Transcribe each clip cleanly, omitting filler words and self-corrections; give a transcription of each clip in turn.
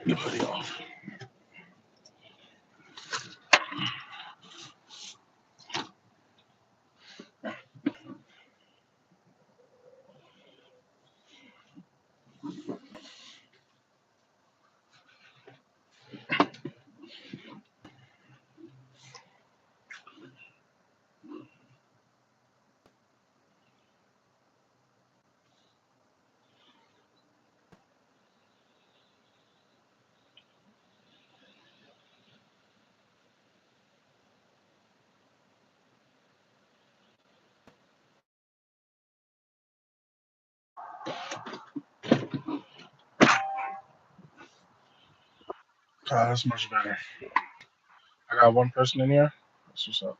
the hoodie off. That's much better. I got one person in here. That's what's up.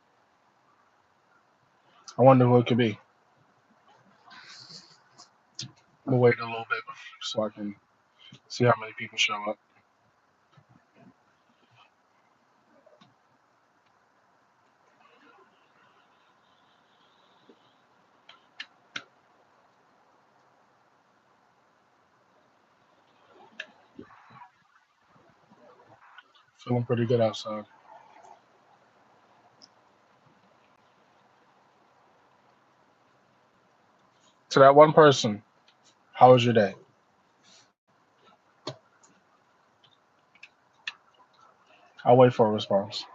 I wonder who it could be. We'll wait a little bit so I can see how many people show up. Feeling pretty good outside. To that one person, how was your day? I'll wait for a response.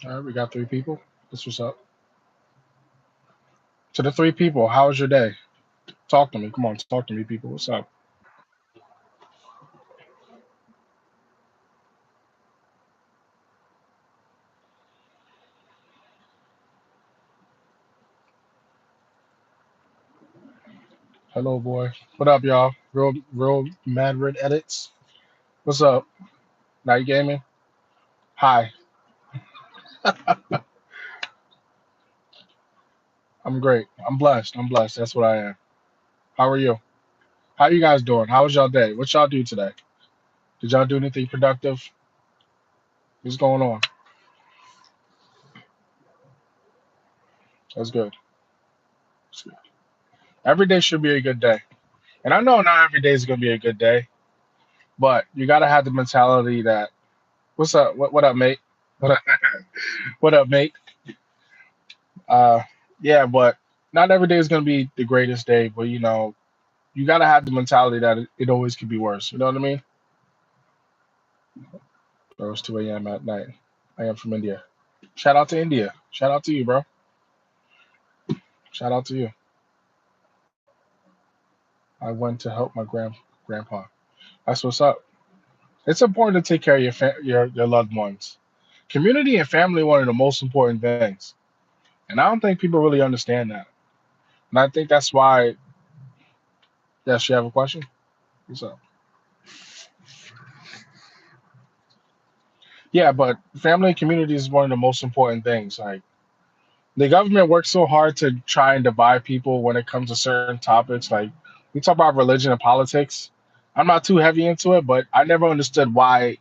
All right, we got 3 people. This what's up. To the 3 people, how was your day? Talk to me. Come on, talk to me, people. What's up? Hello, boy. What up, y'all? Real mad red edits. What's up? Night gaming. Hi. I'm great. I'm blessed. I'm blessed. That's what I am. How are you? How you guys doing? How was y'all day? What y'all do today? Did y'all do anything productive? What's going on? That's good. That's good. Every day should be a good day. And I know not every day is gonna be a good day, but you gotta have the mentality that what's up? What up, mate? What up, what up, mate? Uh yeah, but not every day is gonna be the greatest day, but you gotta have the mentality that it always could be worse. You know what I mean? Bro, it's 2 a.m. at night. I am from India. Shout out to India. Shout out to you, bro. Shout out to you. I went to help my grandpa. That's what's up. It's important to take care of your loved ones. Community and family are one of the most important things, and I don't think people really understand that. And I think that's why. Yes, you have a question. What's up? Yeah, but family and community is one of the most important things. Like the government works so hard to try and divide people when it comes to certain topics. Like we talk about religion and politics. I'm not too heavy into it, but I never understood why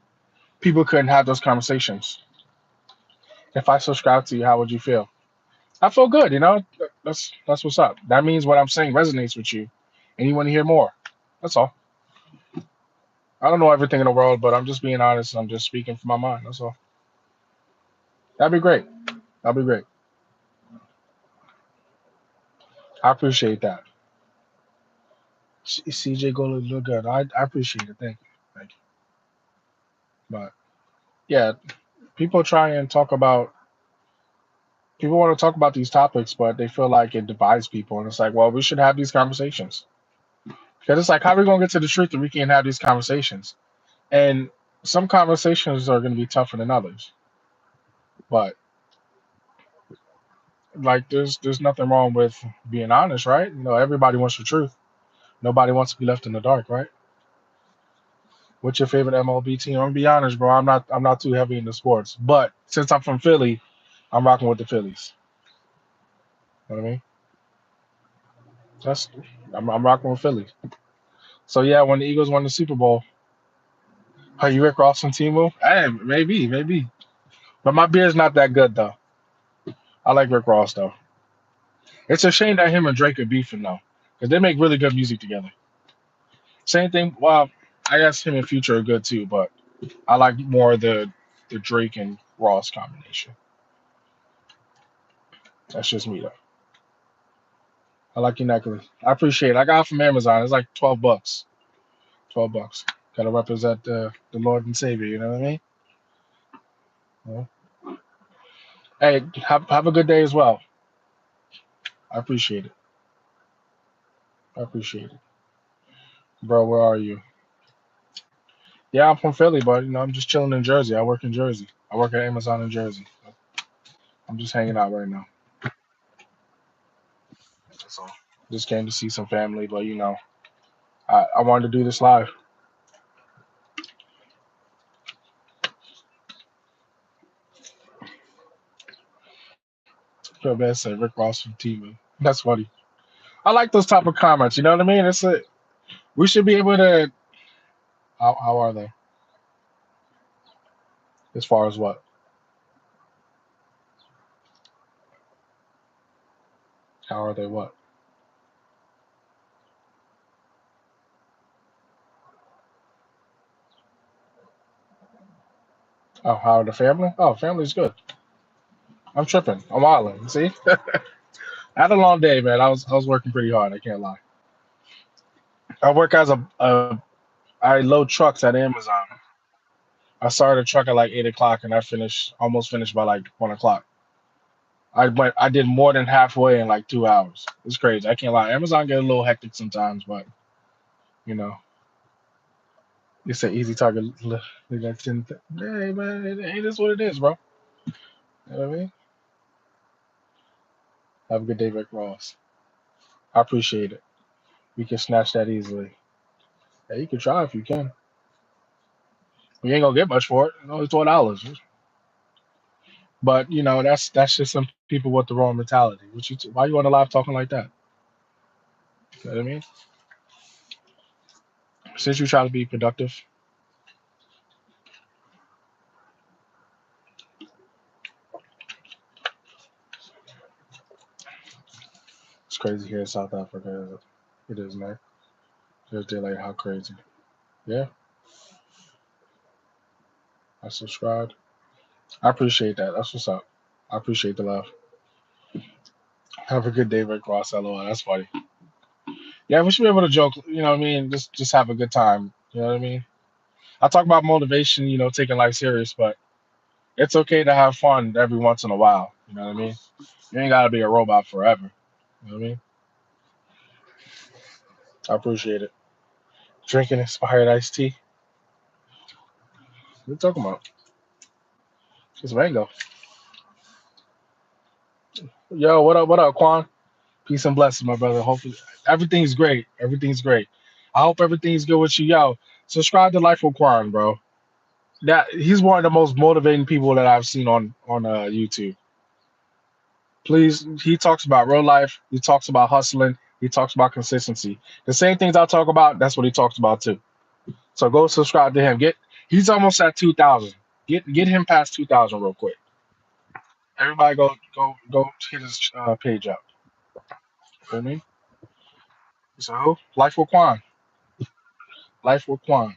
people couldn't have those conversations. If I subscribe to you, how would you feel? I feel good, That's what's up. That means what I'm saying resonates with you, and you want to hear more. That's all. I don't know everything in the world, but I'm just being honest. I'm just speaking from my mind. That's all. That'd be great. That'd be great. I appreciate that. CJ go look good. I appreciate it. Thank you. Thank you. But yeah, people try and talk about. People want to talk about these topics, but they feel like it divides people, and it's like, well, we should have these conversations because it's like, how are we gonna get to the truth if we can't have these conversations? And some conversations are going to be tougher than others, but like there's nothing wrong with being honest, right? You know, everybody wants the truth. Nobody wants to be left in the dark, right? What's your favorite MLB team? I'm gonna be honest, bro. I'm not too heavy into sports, but since I'm from Philly, I'm rocking with the Phillies. You know what I mean? That's I'm rocking with Philly. So yeah, when the Eagles won the Super Bowl, are you Rick Ross and Timu? Hey, maybe. But my beer's not that good though. I like Rick Ross though. It's a shame that him and Drake are beefing though, because they make really good music together. Same thing. Well, I guess him and Future are good too, but I like more the Drake and Ross combination. That's just me though. I like your necklace. I appreciate it. I got it from Amazon. It's like $12. $12. Gotta represent the Lord and Savior. You know what I mean? Yeah. Hey, have a good day as well. I appreciate it. I appreciate it, bro. Where are you? Yeah, I'm from Philly, but you know I'm just chilling in Jersey. I work in Jersey. I work at Amazon in Jersey. I'm just hanging out right now. That's all. Just came to see some family, but you know I wanted to do this live. Feel bad said Rick Ross from TV. That's funny. I like those type of comments. You know what I mean? It's a we should be able to. How are they? As far as what? How are they? What? Oh, how are the family? Oh, family's good. I'm tripping. I'm wilding. See, I had a long day, man. I was working pretty hard. I can't lie. I work as I load trucks at Amazon. I started a truck at like 8 o'clock, and I finished almost finished by like 1 o'clock. I did more than halfway in like 2 hours. It's crazy. I can't lie. Amazon get a little hectic sometimes, but you know, it's an easy target. Hey man, it is what it is, bro. You know what I mean? Have a good day, Rick Ross. I appreciate it. We can snatch that easily. Yeah, you can try if you can. You ain't gonna get much for it. It's only $12. But you know, that's just some people with the wrong mentality. Why you on the live talking like that? You know what I mean? Since you try to be productive, it's crazy here in South Africa. It is, man. There's daylight. How crazy? Yeah, I subscribed. I appreciate that. That's what's up. I appreciate the love. Have a good day, Rick Ross. LOL. That's funny. Yeah, we should be able to joke. You know what I mean? Just have a good time. You know what I mean? I talk about motivation. You know, taking life serious, but it's okay to have fun every once in a while. You know what I mean? You ain't gotta be a robot forever. You know what I mean? I appreciate it. Drinking inspired iced tea. What are you talking about? It's mango. Yo, what up? What up, Quan? Peace and blessings, my brother. Hopefully, everything's great. Everything's great. I hope everything's good with you. Yo, subscribe to Life with Quan, bro. That he's one of the most motivating people that I've seen on YouTube. Please, he talks about real life. He talks about hustling. He talks about consistency. The same things I talk about, that's what he talks about too. So go subscribe to him. He's almost at 2,000. Get him past 2,000 real quick. Everybody go hit his page up. Feel me? So Life with Quan. Life with Quan.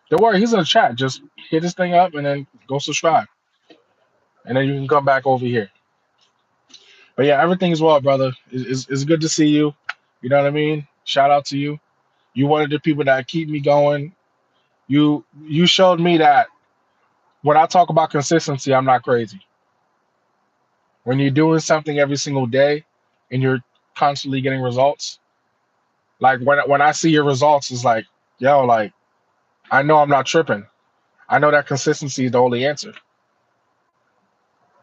Don't worry, he's in the chat. Just hit this thing up and then go subscribe. And then you can come back over here. But yeah, everything's well, brother. It's good to see you. You know what I mean? Shout out to you. You one of the people that keep me going. You showed me that when I talk about consistency, I'm not crazy. When you're doing something every single day and you're constantly getting results, like when I see your results, it's like, yo, like I know I'm not tripping. I know that consistency is the only answer.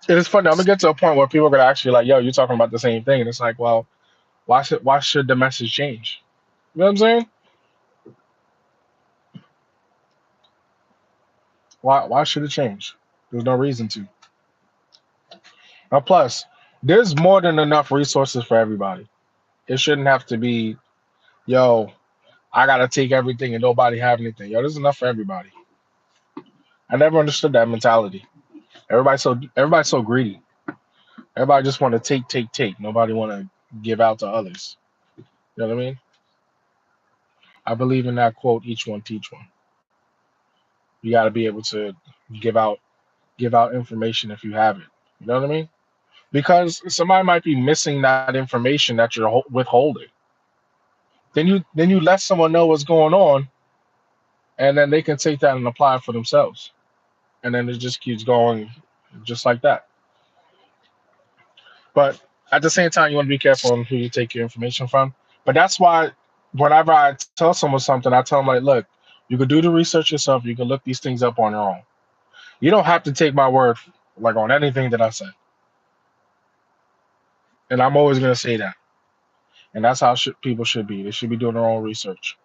It is funny. I'm gonna get to a point where people are gonna actually like, "Yo, you're talking about the same thing," and it's like, well, why should the message change? You know what I'm saying? Why should it change? There's no reason to. Now, plus, there's more than enough resources for everybody. It shouldn't have to be, yo, I gotta take everything and nobody have anything. Yo, there's enough for everybody. I never understood that mentality. Everybody's so greedy. Everybody just want to take, take, take. Nobody want to give out to others. You know what I mean? I believe in that quote, each one teach one. You got to be able to give out give out information if you have it. You know what I mean? Because somebody might be missing that information that you're withholding. Then you let someone know what's going on, and then they can take that and apply it for themselves. And then it just keeps going, just like that. But at the same time, you want to be careful on who you take your information from. But that's why whenever I tell someone something, I tell them like, look, you can do the research yourself. You can look these things up on your own. You don't have to take my word like on anything that I say. And I'm always gonna say that. And that's how people should be. They should be doing their own research.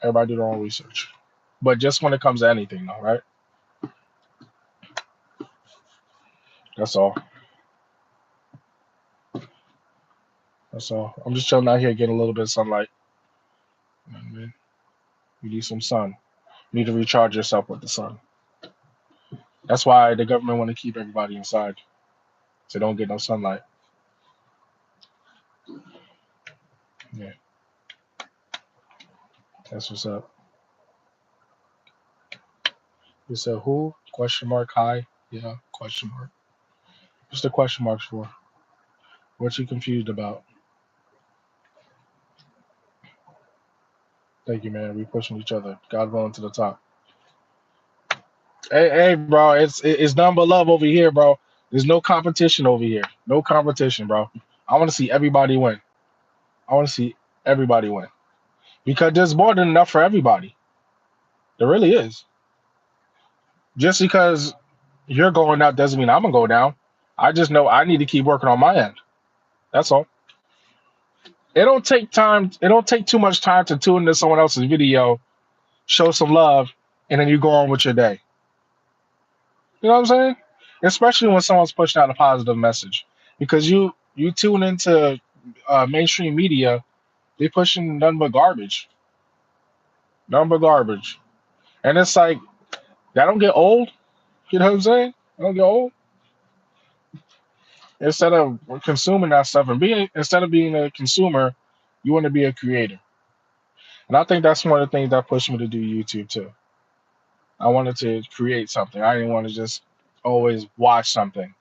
Everybody do their own research. But just when it comes to anything, though, right? That's all. That's all. I'm just chilling out here getting a little bit of sunlight. You know what I mean? You need some sun. You need to recharge yourself with the sun. That's why the government want to keep everybody inside, so don't get no sunlight. Yeah, that's what's up. You said who? Question mark. Hi. Yeah. Question mark. What's the question marks for? What you confused about? Thank you, man. We pushing each other. God willing to the top. Hey, bro. It's nothing but love over here, bro. There's no competition over here. No competition, bro. I want to see everybody win. I want to see everybody win because there's more than enough for everybody. There really is. Just because you're going out doesn't mean I'm gonna go down. I just know I need to keep working on my end. That's all. It don't take time. It don't take too much time to tune into someone else's video, show some love, and then you go on with your day. You know what I'm saying? Especially when someone's pushing out a positive message, because you tune into mainstream media, they pushing nothing but garbage, nothing but garbage, and it's like that don't get old. You know what I'm saying? That don't get old. Instead of consuming that stuff and being instead of being a consumer, you want to be a creator. And I think that's one of the things that pushed me to do YouTube too. I wanted to create something. I didn't want to just always watch something.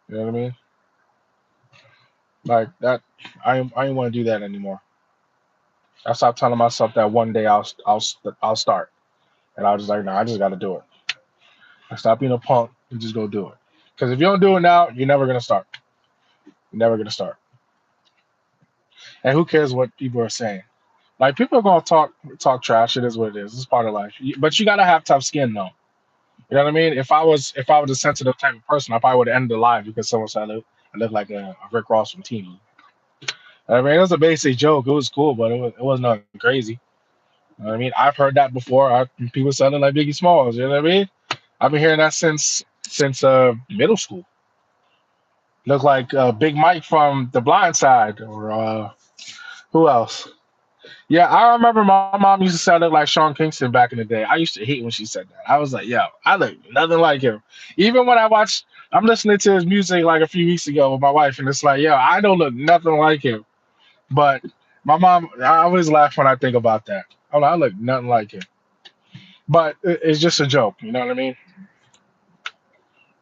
You know what I mean? Like that. I didn't want to do that anymore. I stopped telling myself that one day I'll start, and I was just like, no, I just got to do it. I stop being a punk and just go do it. Because if you don't do it now, you're never gonna start. You're never gonna start. And who cares what people are saying? Like people are gonna talk trash. It is what it is. It's part of life. But you gotta have tough skin though. You know what I mean? If I was a sensitive type of person, I probably would have ended the live because someone said I look like a Rick Ross from Teen. I mean, it was a basic joke. It was cool, but it was nothing crazy. You know what I mean? I've heard that before. People sounding like Biggie Smalls. You know what I mean? I've been hearing that since middle school. Look like Big Mike from The Blind Side, or who else? Yeah, I remember my mom used to say I looked like Sean Kingston back in the day. I used to hate when she said that. I was like, yo, I look nothing like him. Even when I'm listening to his music like a few weeks ago with my wife, and it's like, yo, I don't look nothing like him. But my mom, I always laugh when I think about that. I'm like, I look nothing like him. But it's just a joke. You know what I mean?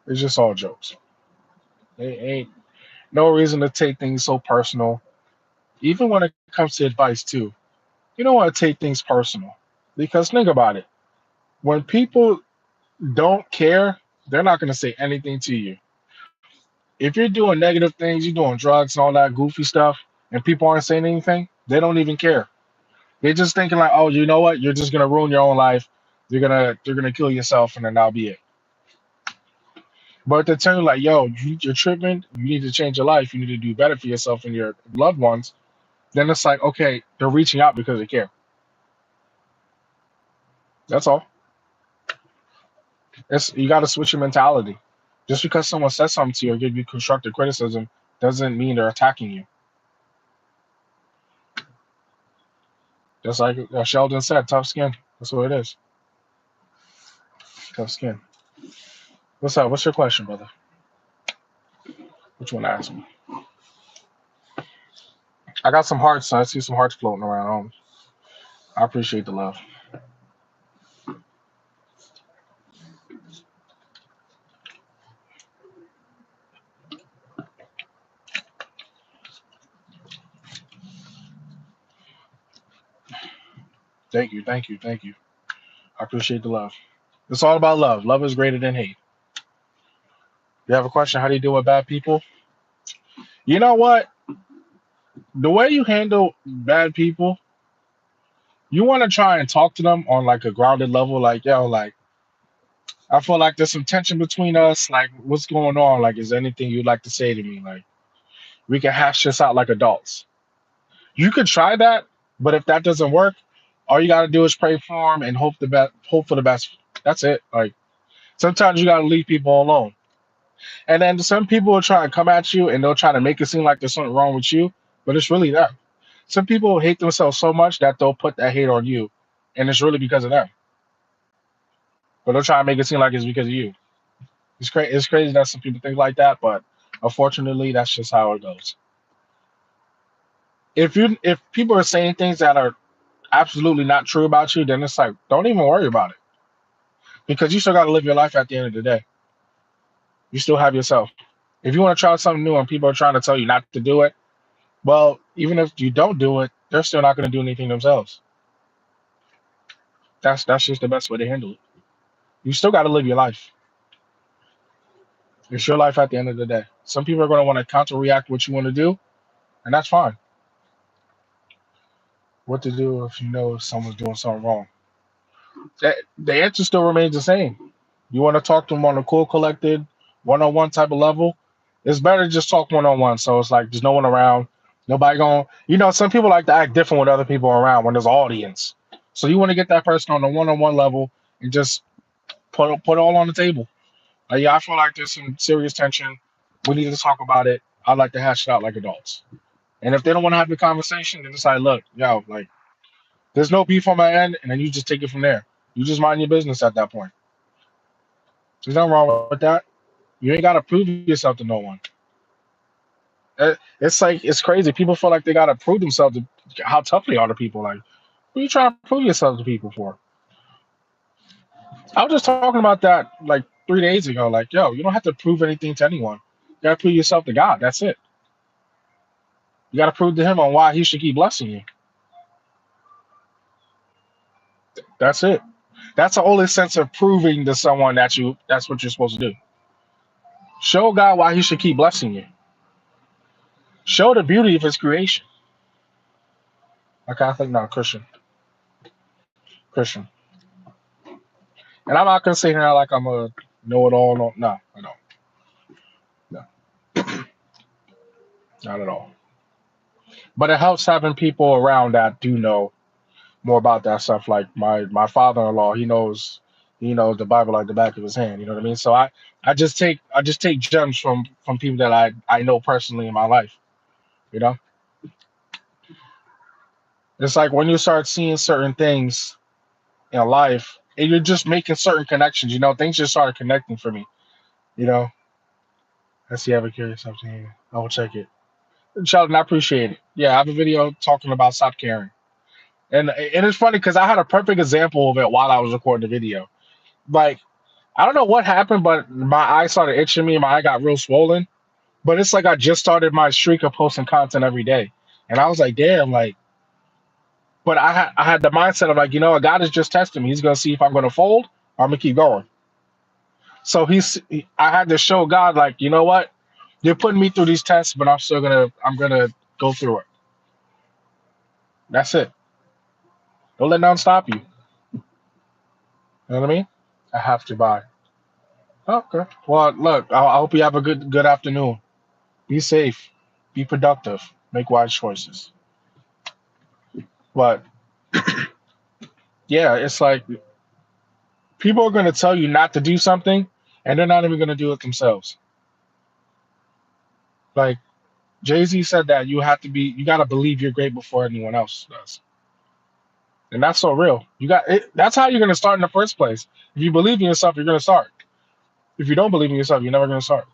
It's just all jokes. It ain't no reason to take things so personal. Even when it comes to advice, too. You don't want to take things personal. Because think about it. When people don't care, they're not going to say anything to you. If you're doing negative things, you're doing drugs and all that goofy stuff, and people aren't saying anything, they don't even care. They're just thinking like, oh, you know what? You're just gonna ruin your own life. You're gonna kill yourself, and then that'll be it. But to tell you like, yo, you're tripping. You need to change your life. You need to do better for yourself and your loved ones. Then it's like, okay, they're reaching out because they care. That's all. It's you got to switch your mentality. Just because someone says something to you or give you constructive criticism doesn't mean they're attacking you. Just like Sheldon said, tough skin. That's what it is. Tough skin. What's up? What's your question, brother? Which one to ask me? I got some hearts. I see some hearts floating around. I appreciate the love. Thank you, thank you, thank you. I appreciate the love. It's all about love. Love is greater than hate. You have a question? How do you deal with bad people? You know what? The way you handle bad people, you want to try and talk to them on like a grounded level. Like, yo, like, I feel like there's some tension between us. Like, what's going on? Like, is there anything you'd like to say to me? Like, we can hash this out like adults. You could try that, but if that doesn't work, all you gotta do is pray for them and hope the best. Hope for the best. That's it. Like, sometimes you gotta leave people alone. And then some people will try and come at you and they'll try to make it seem like there's something wrong with you, but it's really them. Some people hate themselves so much that they'll put that hate on you, and it's really because of them. But they'll try and make it seem like it's because of you. It's crazy. It's crazy that some people think like that, but unfortunately, that's just how it goes. If people are saying things that are absolutely not true about you, then it's like don't even worry about it because you still got to live your life at the end of the day. You still have yourself. If you want to try something new and people are trying to tell you not to do it, well, even if you don't do it, they're still not going to do anything themselves. That's just the best way to handle it. You still got to live your life. It's your life at the end of the day. Some people are going to want to counter react what you want to do, and that's fine. What to do if you know someone's doing something wrong? The answer still remains the same. You want to talk to them on a cool, collected, one-on-one type of level. It's better to just talk one-on-one. So it's like there's no one around, nobody going. Some people like to act different with other people around when there's an audience. So you want to get that person on a one-on-one level and just put it all on the table. Yeah, I feel like there's some serious tension. We need to talk about it. I'd like to hash it out like adults. And if they don't want to have the conversation, then it's like, look, yo, like there's no beef on my end, and then you just take it from there. You just mind your business at that point. There's nothing wrong with that. You ain't gotta prove yourself to no one. It's like it's crazy. People feel like they gotta prove themselves to how tough they are to people. Like, what are you trying to prove yourself to people for? I was just talking about that like 3 days ago. Like, yo, you don't have to prove anything to anyone. You gotta prove yourself to God. That's it. You gotta prove to Him on why He should keep blessing you. That's it. That's the only sense of proving to someone that's what you're supposed to do. Show God why He should keep blessing you. Show the beauty of His creation. A Catholic, no Christian. Christian. And I'm not gonna say here like I'm a know-it-all. No, I don't. No, not at all. But it helps having people around that do know more about that stuff. Like my father-in-law, he knows the Bible like the back of his hand. You know what I mean? So I just take gems from people that I know personally in my life. You know, it's like when you start seeing certain things in life, and you're just making certain connections. Things just started connecting for me. You know, I see. I have a curious something here. I will check it. Sheldon, I appreciate it. Yeah, I have a video talking about stop caring. And it's funny because I had a perfect example of it while I was recording the video. Like, I don't know what happened, but my eye started itching me. My eye got real swollen. But it's like I just started my streak of posting content every day. And I was like, damn, like, but I had the mindset of like, God is just testing me. He's gonna see if I'm gonna fold or I'm gonna keep going. So I had to show God, like, you know what? You're putting me through these tests, but I'm gonna go through it. That's it. Don't let nothing stop you. You know what I mean? I have to buy. Okay. Well, look, I hope you have a good afternoon. Be safe. Be productive. Make wise choices. But yeah, it's like people are going to tell you not to do something, and they're not even going to do it themselves. Like Jay Z said that you got to believe you're great before anyone else does, and that's so real. You got it, that's how you're going to start in the first place. If you believe in yourself, you're going to start. If you don't believe in yourself, you're never going to start.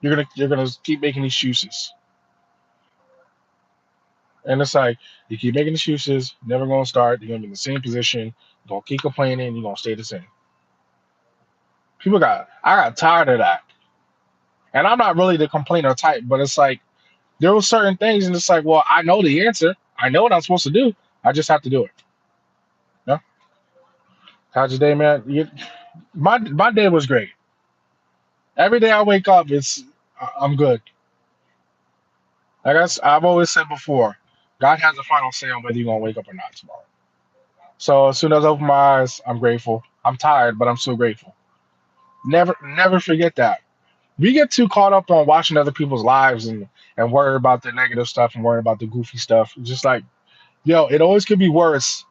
You're gonna keep making excuses, and it's like you keep making excuses, never going to start. You're going to be in the same position. You're going to keep complaining. You're going to stay the same. I got tired of that, and I'm not really the complainer type, but it's like there were certain things, and it's like, well, I know the answer. I know what I'm supposed to do. I just have to do it. No, how's your day, man? My day was great. Every day I wake up, I'm good. I've always said before, God has the final say on whether you're gonna wake up or not tomorrow. So as soon as I open my eyes, I'm grateful. I'm tired, but I'm still grateful. Never forget that. We get too caught up on watching other people's lives and worry about the negative stuff and worry about the goofy stuff. Just like, yo, it always could be worse.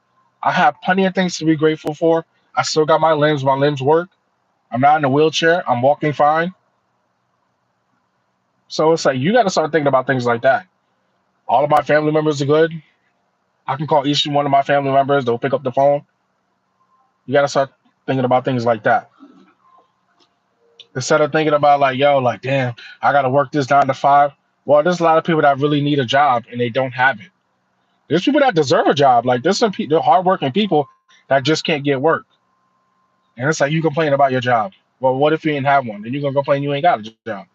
I have plenty of things to be grateful for. I still got my limbs. My limbs work. I'm not in a wheelchair. I'm walking fine. So it's like you got to start thinking about things like that. All of my family members are good. I can call each one of my family members. They'll pick up the phone. You got to start thinking about things like that instead of thinking about like, yo, like, damn, I got to work this 9 to 5. Well, there's a lot of people that really need a job and they don't have it. There's people that deserve a job. Like there's there hardworking people that just can't get work. And it's like you complain about your job. Well, what if you didn't have one? Then you're gonna complain you ain't got a job.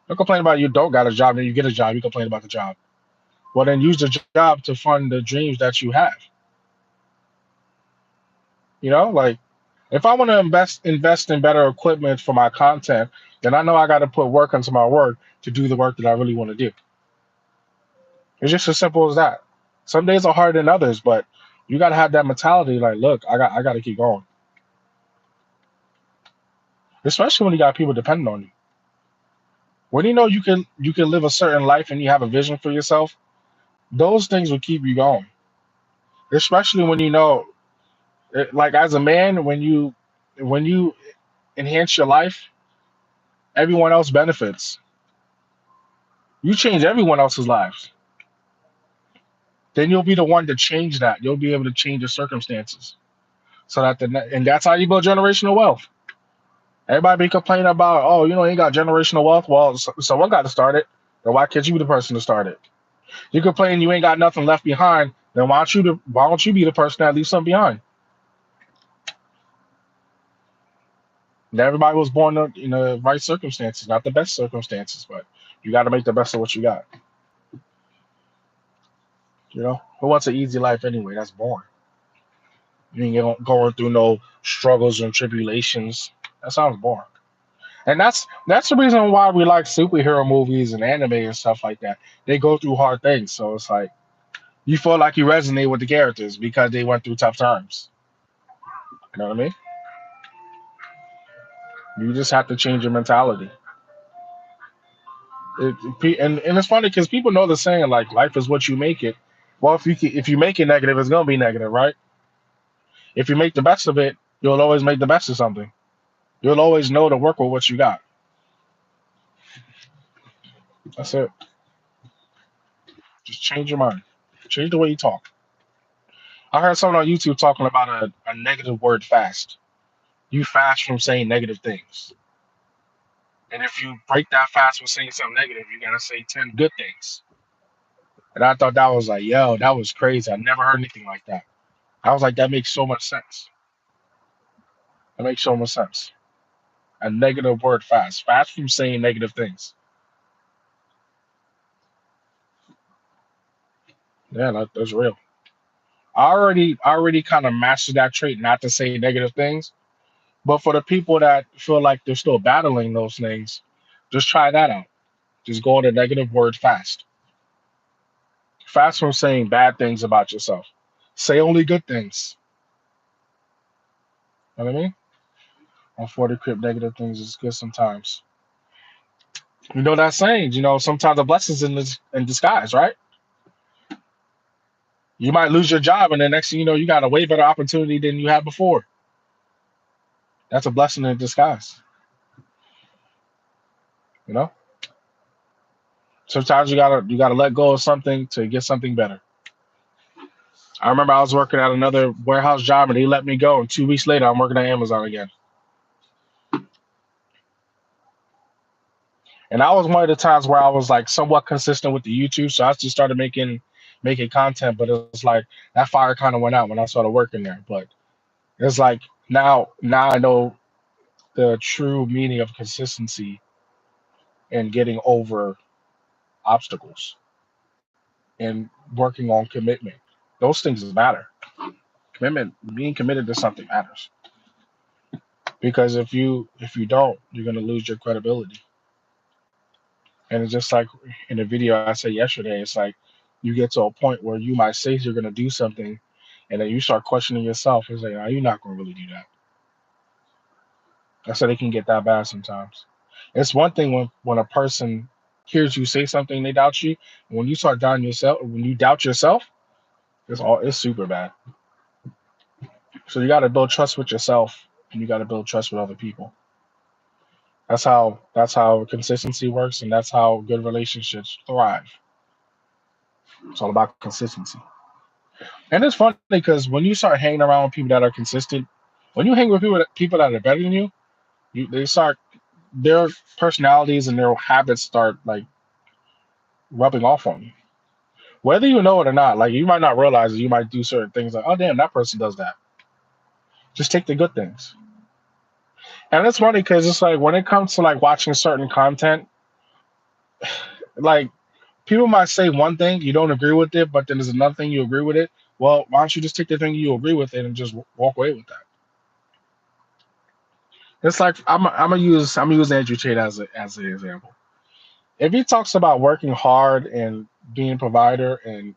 Don't complain about you don't got a job, then you get a job, you complain about the job. Well then use the job to fund the dreams that you have. Like if I want to invest in better equipment for my content, then I know I gotta put work into my work to do the work that I really want to do. It's just as simple as that. Some days are harder than others, but you gotta have that mentality like, look, I gotta keep going. Especially when you got people depending on you. When you know you can live a certain life and you have a vision for yourself, those things will keep you going. Especially when you know, like as a man, when you enhance your life, everyone else benefits. You change everyone else's lives. Then you'll be the one to change that. You'll be able to change the circumstances. So that and that's how you build generational wealth. Everybody be complaining about, oh, you ain't got generational wealth. Well, someone got to start it. Then why can't you be the person to start it? You complain you ain't got nothing left behind. Then why don't you be the person that leaves something behind? And everybody was born in the right circumstances, not the best circumstances, but you got to make the best of what you got. Who wants an easy life anyway? That's boring. You ain't going through no struggles and tribulations. That sounds boring. And that's the reason why we like superhero movies and anime and stuff like that. They go through hard things, so it's like you feel like you resonate with the characters because they went through tough times. You know what I mean? You just have to change your mentality. And it's funny because people know the saying like life is what you make it. Well, if you make it negative, it's gonna be negative, right? If you make the best of it, you'll always make the best of something. You'll always know to work with what you got. That's it. Just change your mind. Change the way you talk. I heard someone on YouTube talking about a negative word fast. You fast from saying negative things. And if you break that fast with saying something negative, you gotta say 10 good things. And I thought that was like, yo, that was crazy. I never heard anything like that. I was like, that makes so much sense. That makes so much sense. A negative word fast. Fast from saying negative things. Yeah, that's real. I already kind of mastered that trait not to say negative things. But for the people that feel like they're still battling those things, just try that out. Just go on a negative word fast. Fast from saying bad things about yourself. Say only good things. You know what I mean? On 40 crib negative things is good sometimes. You know that saying, sometimes the blessings in disguise, right? You might lose your job, and the next thing you know, you got a way better opportunity than you had before. That's a blessing in disguise. You know, sometimes you gotta let go of something to get something better. I remember I was working at another warehouse job, and they let me go, and 2 weeks later, I'm working at Amazon again. And that was one of the times where I was like somewhat consistent with the YouTube, so I just started making content. But it's like that fire kind of went out when I started working there. But it's like now I know the true meaning of consistency and getting over obstacles and working on commitment. Those things matter. Commitment, being committed to something matters. Because if you don't, you're gonna lose your credibility. And it's just like in the video I said yesterday, it's like you get to a point where you might say you're gonna do something, and then you start questioning yourself. It's like, are you not gonna really do that? I said it can get that bad sometimes. It's one thing when a person hears you say something, they doubt you. And when you start doubting yourself, when you doubt yourself, it's super bad. So you got to build trust with yourself, and you got to build trust with other people. That's how consistency works, and that's how good relationships thrive. It's all about consistency. And it's funny because when you start hanging around with people that are consistent, when you hang with people that are better than you, they start their personalities and their habits start like rubbing off on you. Whether you know it or not, like you might not realize it, you might do certain things like, oh damn, that person does that. Just take the good things. And it's funny because it's like when it comes to like watching certain content, like people might say one thing you don't agree with it, but then there's another thing you agree with it. Well, why don't you just take the thing you agree with it and just walk away with that? It's like I'm gonna use Andrew Tate as an example. If he talks about working hard and being a provider and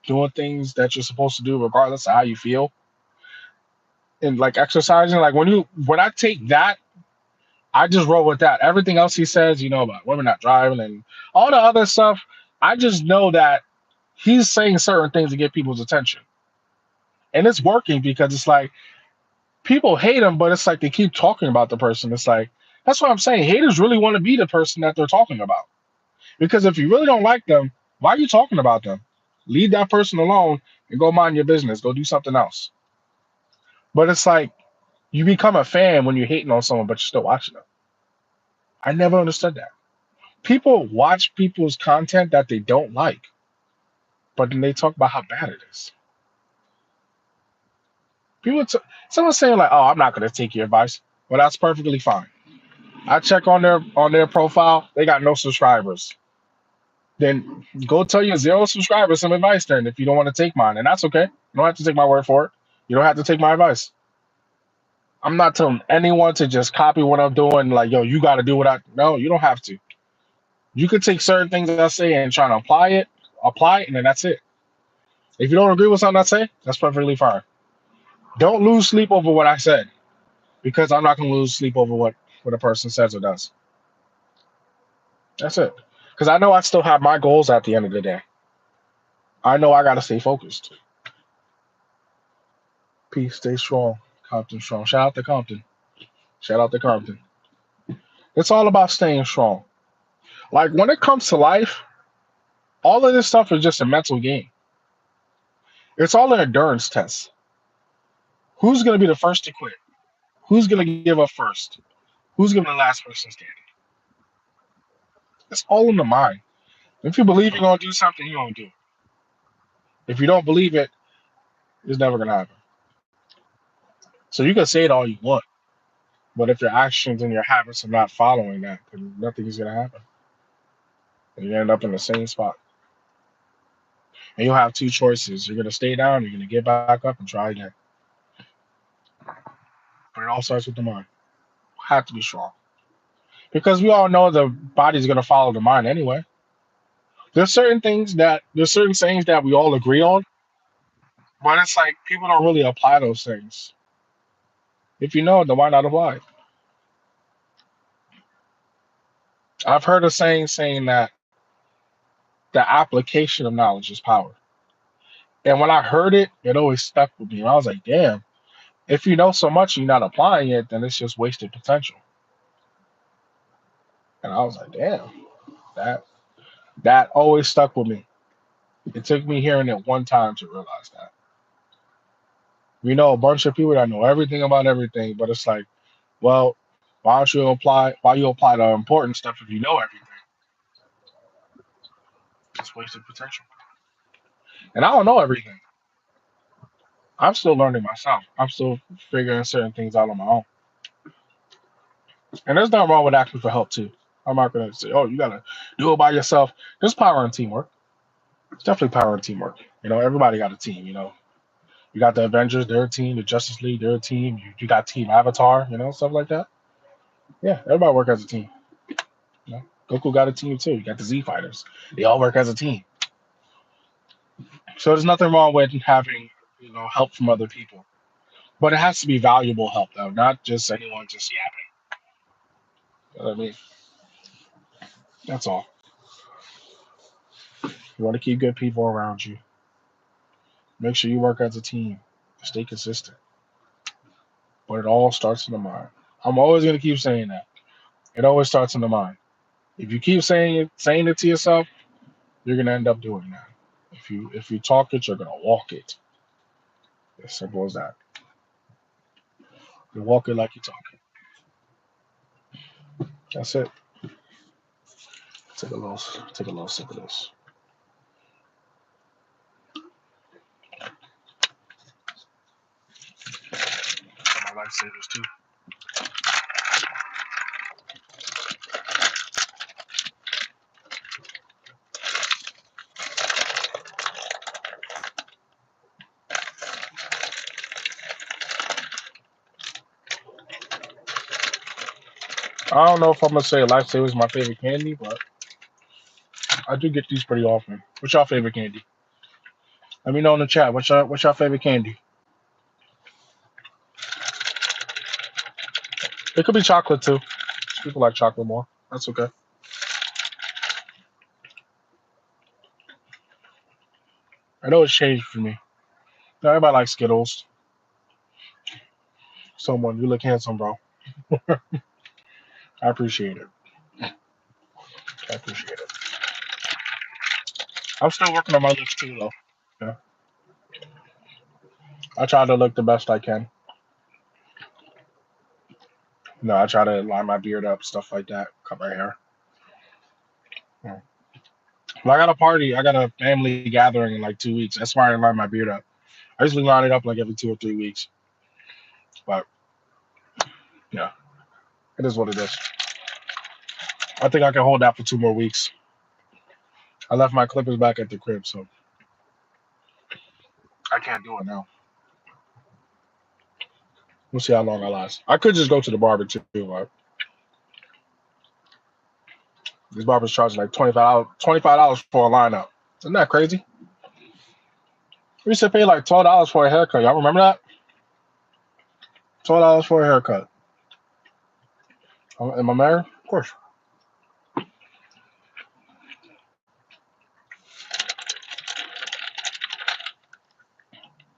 doing things that you're supposed to do regardless of how you feel, and like exercising, like when I take that, I just roll with that. Everything else he says, about women not driving and all the other stuff, I just know that he's saying certain things to get people's attention. And it's working because it's like people hate him, but it's like they keep talking about the person. It's like that's what I'm saying. Haters really want to be the person that they're talking about. Because if you really don't like them, why are you talking about them? Leave that person alone and go mind your business. Go do something else. But it's like you become a fan when you're hating on someone, but you're still watching them. I never understood that. People watch people's content that they don't like, but then they talk about how bad it is. People, someone's saying like, "Oh, I'm not going to take your advice." Well, that's perfectly fine. I check on their profile; they got no subscribers. Then go tell your zero subscribers some advice. Then, if you don't want to take mine, and that's okay. You don't have to take my word for it. You don't have to take my advice. I'm not telling anyone to just copy what I'm doing. Like, yo, you got to do what I. No, you don't have to. You could take certain things that I say and try to apply it, and then that's it. If you don't agree with something I say, that's perfectly fine. Don't lose sleep over what I said because I'm not going to lose sleep over what a person says or does. That's it. Because I know I still have my goals at the end of the day. I know I got to stay focused. Peace, stay strong. Compton strong. Shout out to Compton. Shout out to Compton. It's all about staying strong. Like when it comes to life, all of this stuff is just a mental game. It's all an endurance test. Who's going to be the first to quit? Who's going to give up first? Who's going to be the last person standing? It's all in the mind. If you believe you're going to do something, you're going to do it. If you don't believe it, it's never going to happen. So you can say it all you want, but if your actions and your habits are not following that, then nothing is going to happen. And you end up in the same spot. And you'll have two choices. You're going to stay down, you're going to get back up and try again. But it all starts with the mind. Have to be strong. Because we all know the body's going to follow the mind anyway. There's certain sayings that we all agree on. But it's like people don't really apply those things. If you know it, then why not apply it? I've heard a saying that the application of knowledge is power. And when I heard it, it always stuck with me. And I was like, damn, if you know so much and you're not applying it, then it's just wasted potential. And I was like, damn, that that always stuck with me. It took me hearing it one time to realize that. We know a bunch of people that know everything about everything, but it's like, well, why you apply the important stuff if you know everything? It's wasted potential. And I don't know everything. I'm still learning myself. I'm still figuring certain things out on my own. And there's nothing wrong with asking for help too. I'm not gonna say, oh, you gotta do it by yourself. There's power in teamwork. It's definitely power in teamwork. Everybody got a team. You got the Avengers, they're a team. The Justice League, they're a team. You got Team Avatar, stuff like that. Yeah, everybody work as a team. You know, Goku got a team too. You got the Z Fighters. They all work as a team. So there's nothing wrong with having help from other people, but it has to be valuable help though, not just anyone just yapping. You know what I mean? That's all. You want to keep good people around you. Make sure you work as a team. Stay consistent. But it all starts in the mind. I'm always gonna keep saying that. It always starts in the mind. If you keep saying it to yourself, you're gonna end up doing that. If you talk it, you're gonna walk it. As simple as that. You walk it like you talk it. That's it. Take a little sip of this. Some of my lifesavers too. I don't know if I'm gonna say lifesaver is my favorite candy, but I do get these pretty often. What's your favorite candy? Let me know in the chat. What's your favorite candy? It could be chocolate too. People like chocolate more. That's okay. I know it's changed for me. Now everybody likes Skittles. Someone, you look handsome, bro. I appreciate it. I appreciate it. I'm still working on my looks too, though. Yeah, I try to look the best I can. I try to line my beard up, stuff like that, cut my hair. Yeah. Well, I got a party. I got a family gathering in like 2 weeks. That's why I line my beard up. I usually line it up like every 2 or 3 weeks, but yeah, it is what it is. I think I can hold that for 2 more weeks. I left my clippers back at the crib, so I can't do it now. We'll see how long I last. I could just go to the barber too, but these barbers charge like $25 for a lineup. Isn't that crazy? We used to pay like $12 for a haircut. Y'all remember that? $12 for a haircut. Am I married? Of course.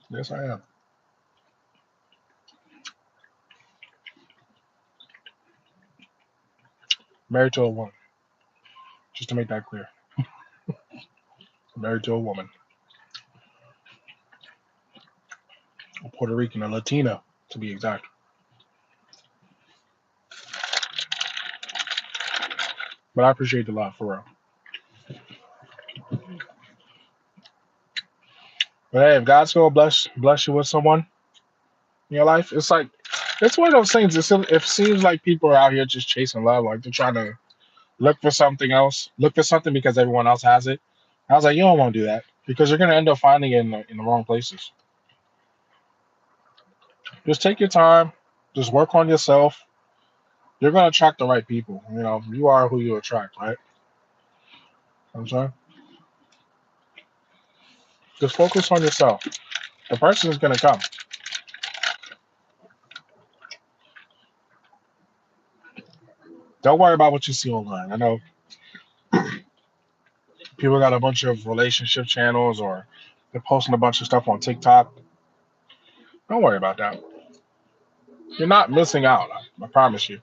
Yes, I am. Married to a woman. Just to make that clear. Married to a woman. A Puerto Rican, a Latina, to be exact. But I appreciate the love, for real. But hey, if God's gonna bless you with someone in your life, it's one of those things. It seems like people are out here just chasing love, like they're trying to look for something else, look for something because everyone else has it. I was like, you don't want to do that because you're gonna end up finding it in the wrong places. Just take your time, just work on yourself. You're gonna attract the right people. You are who you attract, right? I'm saying, just focus on yourself. The person is gonna come. Don't worry about what you see online. I know people got a bunch of relationship channels or they're posting a bunch of stuff on TikTok. Don't worry about that. You're not missing out. I promise you.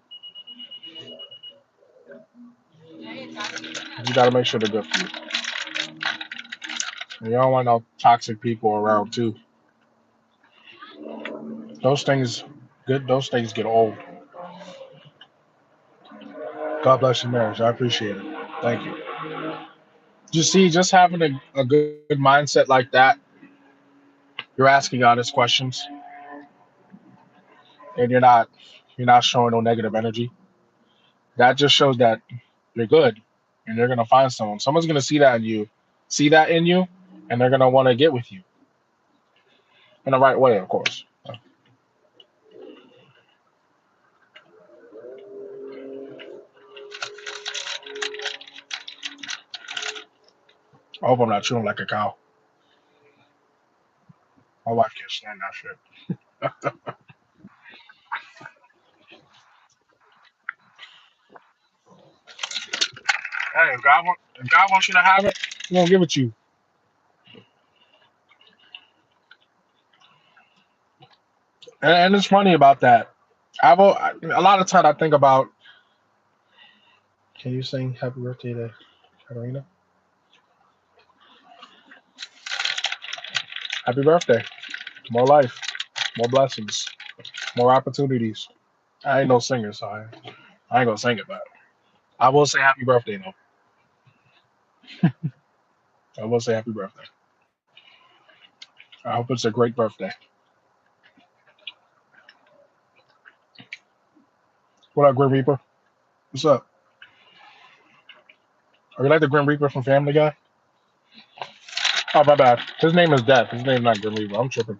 You got to make sure they're good for you. And you don't want no toxic people around too. Those things, good. Those things get old. God bless your marriage. I appreciate it. Thank you. You see, just having a good mindset like that, you're asking honest questions, and you're not showing no negative energy. That just shows that you're good, and you're gonna find someone. Someone's gonna see that in you, and they're gonna want to get with you in the right way, of course. I hope I'm not chewing like a cow. My wife can't stand that shit. Hey, if God wants you to have it, He's gonna give it to you. And it's funny about that. A lot of time I think about. Can you sing Happy Birthday to Katarina? Happy birthday. More life, more blessings, more opportunities. I ain't no singer, so I ain't gonna sing it, but I will say happy birthday though. I will say happy birthday. I hope it's a great birthday. What up, Grim Reaper? What's up? Are you like the Grim Reaper from Family Guy? Oh, my bad. His name is Death. His name's not Grim Reaper. I'm tripping.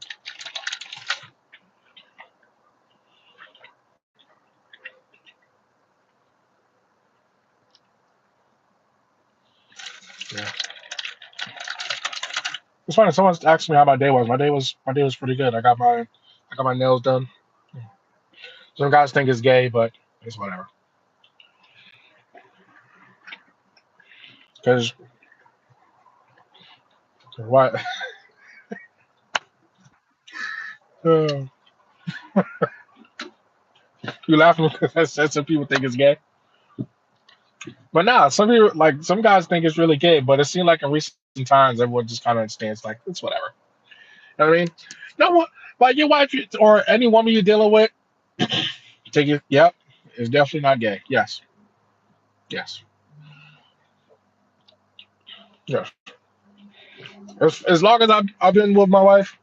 Yeah. It's funny. Someone asked me how my day was. My day was pretty good. I got my nails done. Some guys think it's gay, but it's whatever. Cause what? Uh, you laughing because some people think it's gay, but nah, some guys think it's really gay. But it seemed like in recent times everyone just kind of understands like it's whatever. You know what I mean? No one, like your wife or any woman you're dealing with, take it. Yep, it's definitely not gay. Yes, yes, yes. As long as I've been with my wife,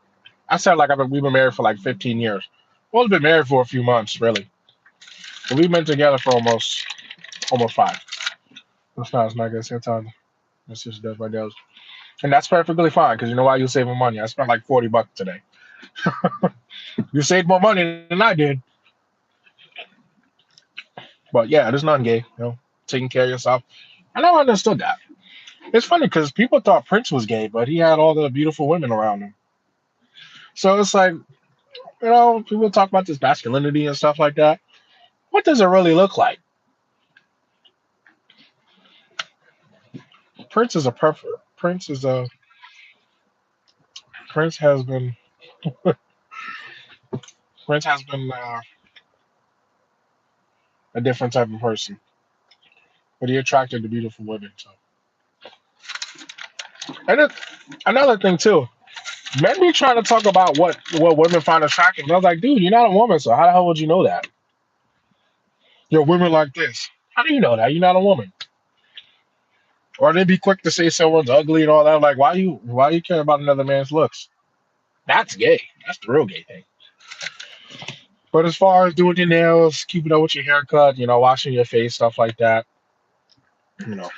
I said like we've been married for like 15 years. Well, we've been married for a few months, really. But we've been together for almost five. It's not good. Same time. My sister does my nails, and that's perfectly fine because you know why? You're saving money. I spent like $40 today. You saved more money than I did. But yeah, there's nothing gay. Taking care of yourself. I never understood that. It's funny because people thought Prince was gay, but he had all the beautiful women around him. So it's like, people talk about this masculinity and stuff like that. What does it really look like? Prince is a perfect. Prince has been Prince has been a different type of person, but he attracted the beautiful women. So, and another thing too, men be trying to talk about what women find attractive. And I was like, dude, you're not a woman, so how the hell would you know that? Women like this. How do you know that? You're not a woman. Or they be quick to say someone's ugly and all that. Like, why you care about another man's looks? That's gay. That's the real gay thing. But as far as doing your nails, keeping up with your haircut, washing your face, stuff like that, you know,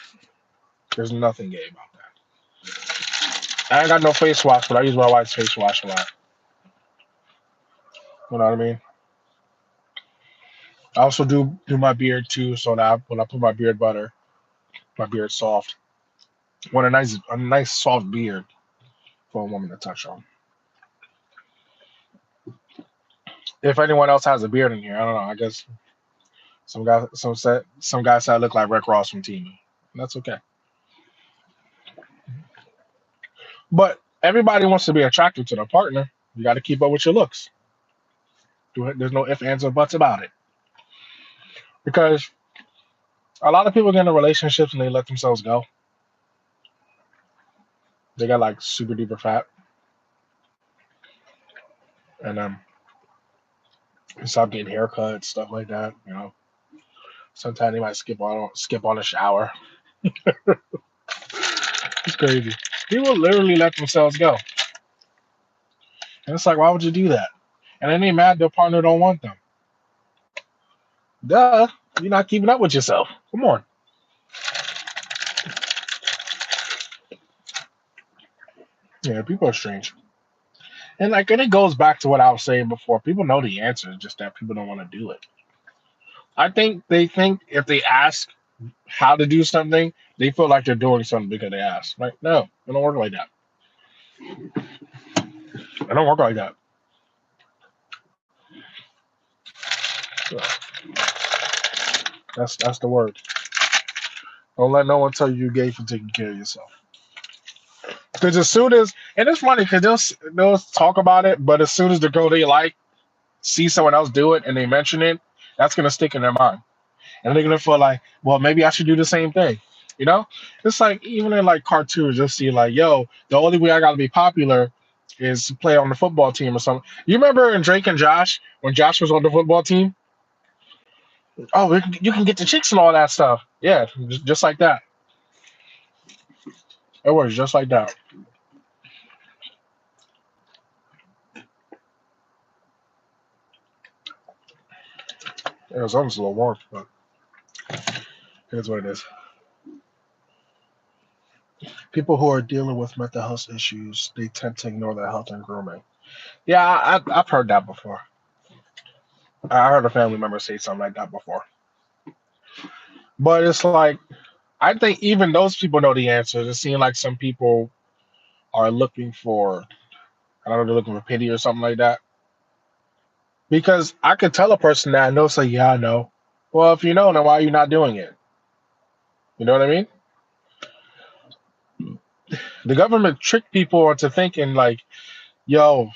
there's nothing gay about that. I ain't got no face wash, but I use my wife's face wash a lot. You know what I mean? I also do my beard too, so that when I put my beard butter, my beard's soft. Want a nice soft beard for a woman to touch on. If anyone else has a beard in here, I don't know. I guess some guy said I look like Rick Ross from Team. That's okay. But everybody wants to be attracted to their partner. You got to keep up with your looks. There's no ifs, ands, or buts about it. Because a lot of people get into relationships and they let themselves go. They got like super duper fat, and stop getting haircuts, stuff like that. Sometimes they might skip on a shower. It's crazy. People literally let themselves go, and it's like, why would you do that? And then they mad their partner don't want them. Duh, you're not keeping up with yourself. Come on. Yeah, people are strange. And it goes back to what I was saying before. People know the answer, just that people don't want to do it. I think they think if they ask how to do something, they feel like they're doing something because they ask. Like, no, it don't work like that. It don't work like that. So that's the word. Don't let no one tell you you're gay for taking care of yourself. Because as soon as, and it's funny because they'll talk about it, but as soon as the girl they like see someone else do it and they mention it, that's gonna stick in their mind. And they're gonna feel like, well, maybe I should do the same thing. You know, it's like even in like cartoons, you'll see like, yo, the only way I gotta be popular is to play on the football team or something. You remember in Drake and Josh when Josh was on the football team? Oh, you can get the chicks and all that stuff. Yeah, just like that. It works just like that. It was almost a little warm, but here's what it is. People who are dealing with mental health issues, they tend to ignore their health and grooming. Yeah, I've heard that before. I heard a family member say something like that before. But it's like I think even those people know the answer. It seems like some people are looking for, I don't know, they're looking for pity or something like that. Because I could tell a person that and they'll say, yeah, I know. Well, if you know, then why are you not doing it? You know what I mean? The government tricked people into thinking like, yo,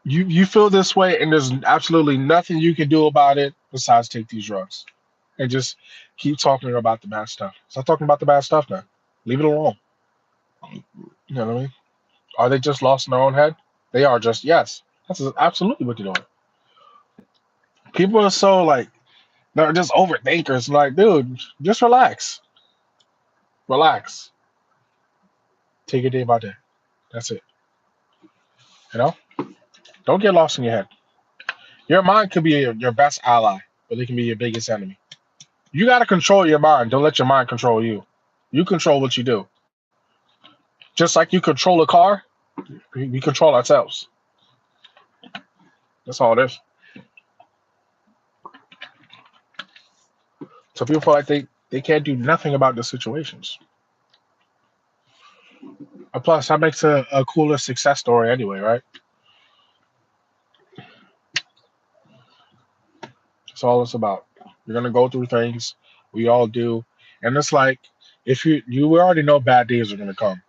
you feel this way and there's absolutely nothing you can do about it besides take these drugs. And just keep talking about the bad stuff. Stop talking about the bad stuff now. Leave it alone. You know what I mean? Are they just lost in their own head? They are just, yes. That's absolutely what they're doing. People are so like, they're just overthinkers. Like, dude, just relax. Relax. Take it day by day. That's it. You know? Don't get lost in your head. Your mind could be your best ally, but it can be your biggest enemy. You got to control your mind. Don't let your mind control you. You control what you do. Just like you control a car, we control ourselves. That's all it is. So people feel like they can't do nothing about the situations. Plus, that makes a cooler success story anyway, right? That's all it's about. You're gonna go through things. We all do, and it's like if you already know bad days are gonna come.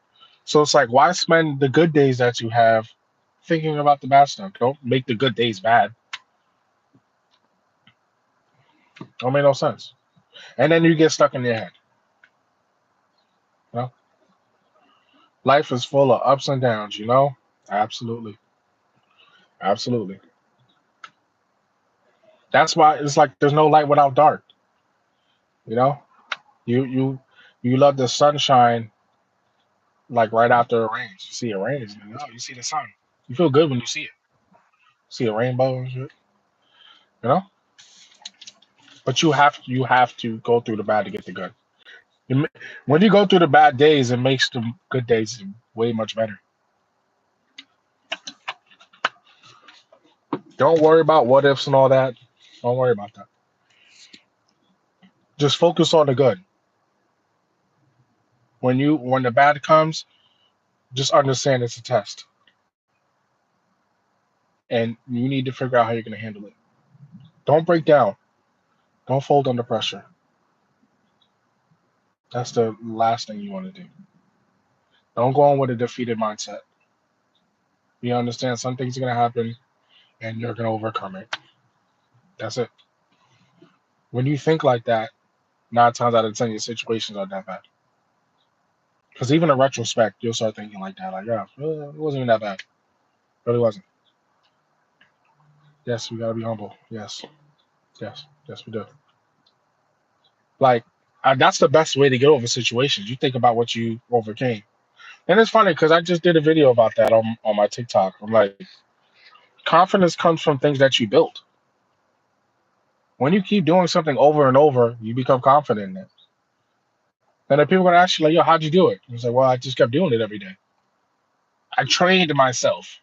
So it's like why spend the good days that you have thinking about the bad stuff? Don't make the good days bad. Don't make no sense. And then you get stuck in your head. You know, life is full of ups and downs. You know, absolutely, absolutely. That's why it's like there's no light without dark. You know, you you you love the sunshine like right after it rains. You see it rains, you see the sun. You feel good when you see it. See a rainbow and shit. You know, but you have to go through the bad to get the good. When you go through the bad days, it makes the good days way much better. Don't worry about what ifs and all that. Don't worry about that. Just focus on the good. When the bad comes, just understand it's a test. and you need to figure out how you're going to handle it. Don't break down. Don't fold under pressure. That's the last thing you want to do. Don't go on with a defeated mindset. You understand some things are going to happen and you're going to overcome it. That's it. When you think like that, 9 times out of 10, your situations are that bad. Because even in retrospect, you'll start thinking like that. Like, yeah, it wasn't even that bad. It really wasn't. Yes, we got to be humble. Yes, yes, yes, we do. Like, that's the best way to get over situations. You think about what you overcame. And it's funny because I just did a video about that on my TikTok. I'm like, confidence comes from things that you build. When you keep doing something over and over, you become confident in it. And then people are gonna ask you like, "Yo, how'd you do it?" It's like, "Well, I just kept doing it every day. I trained myself.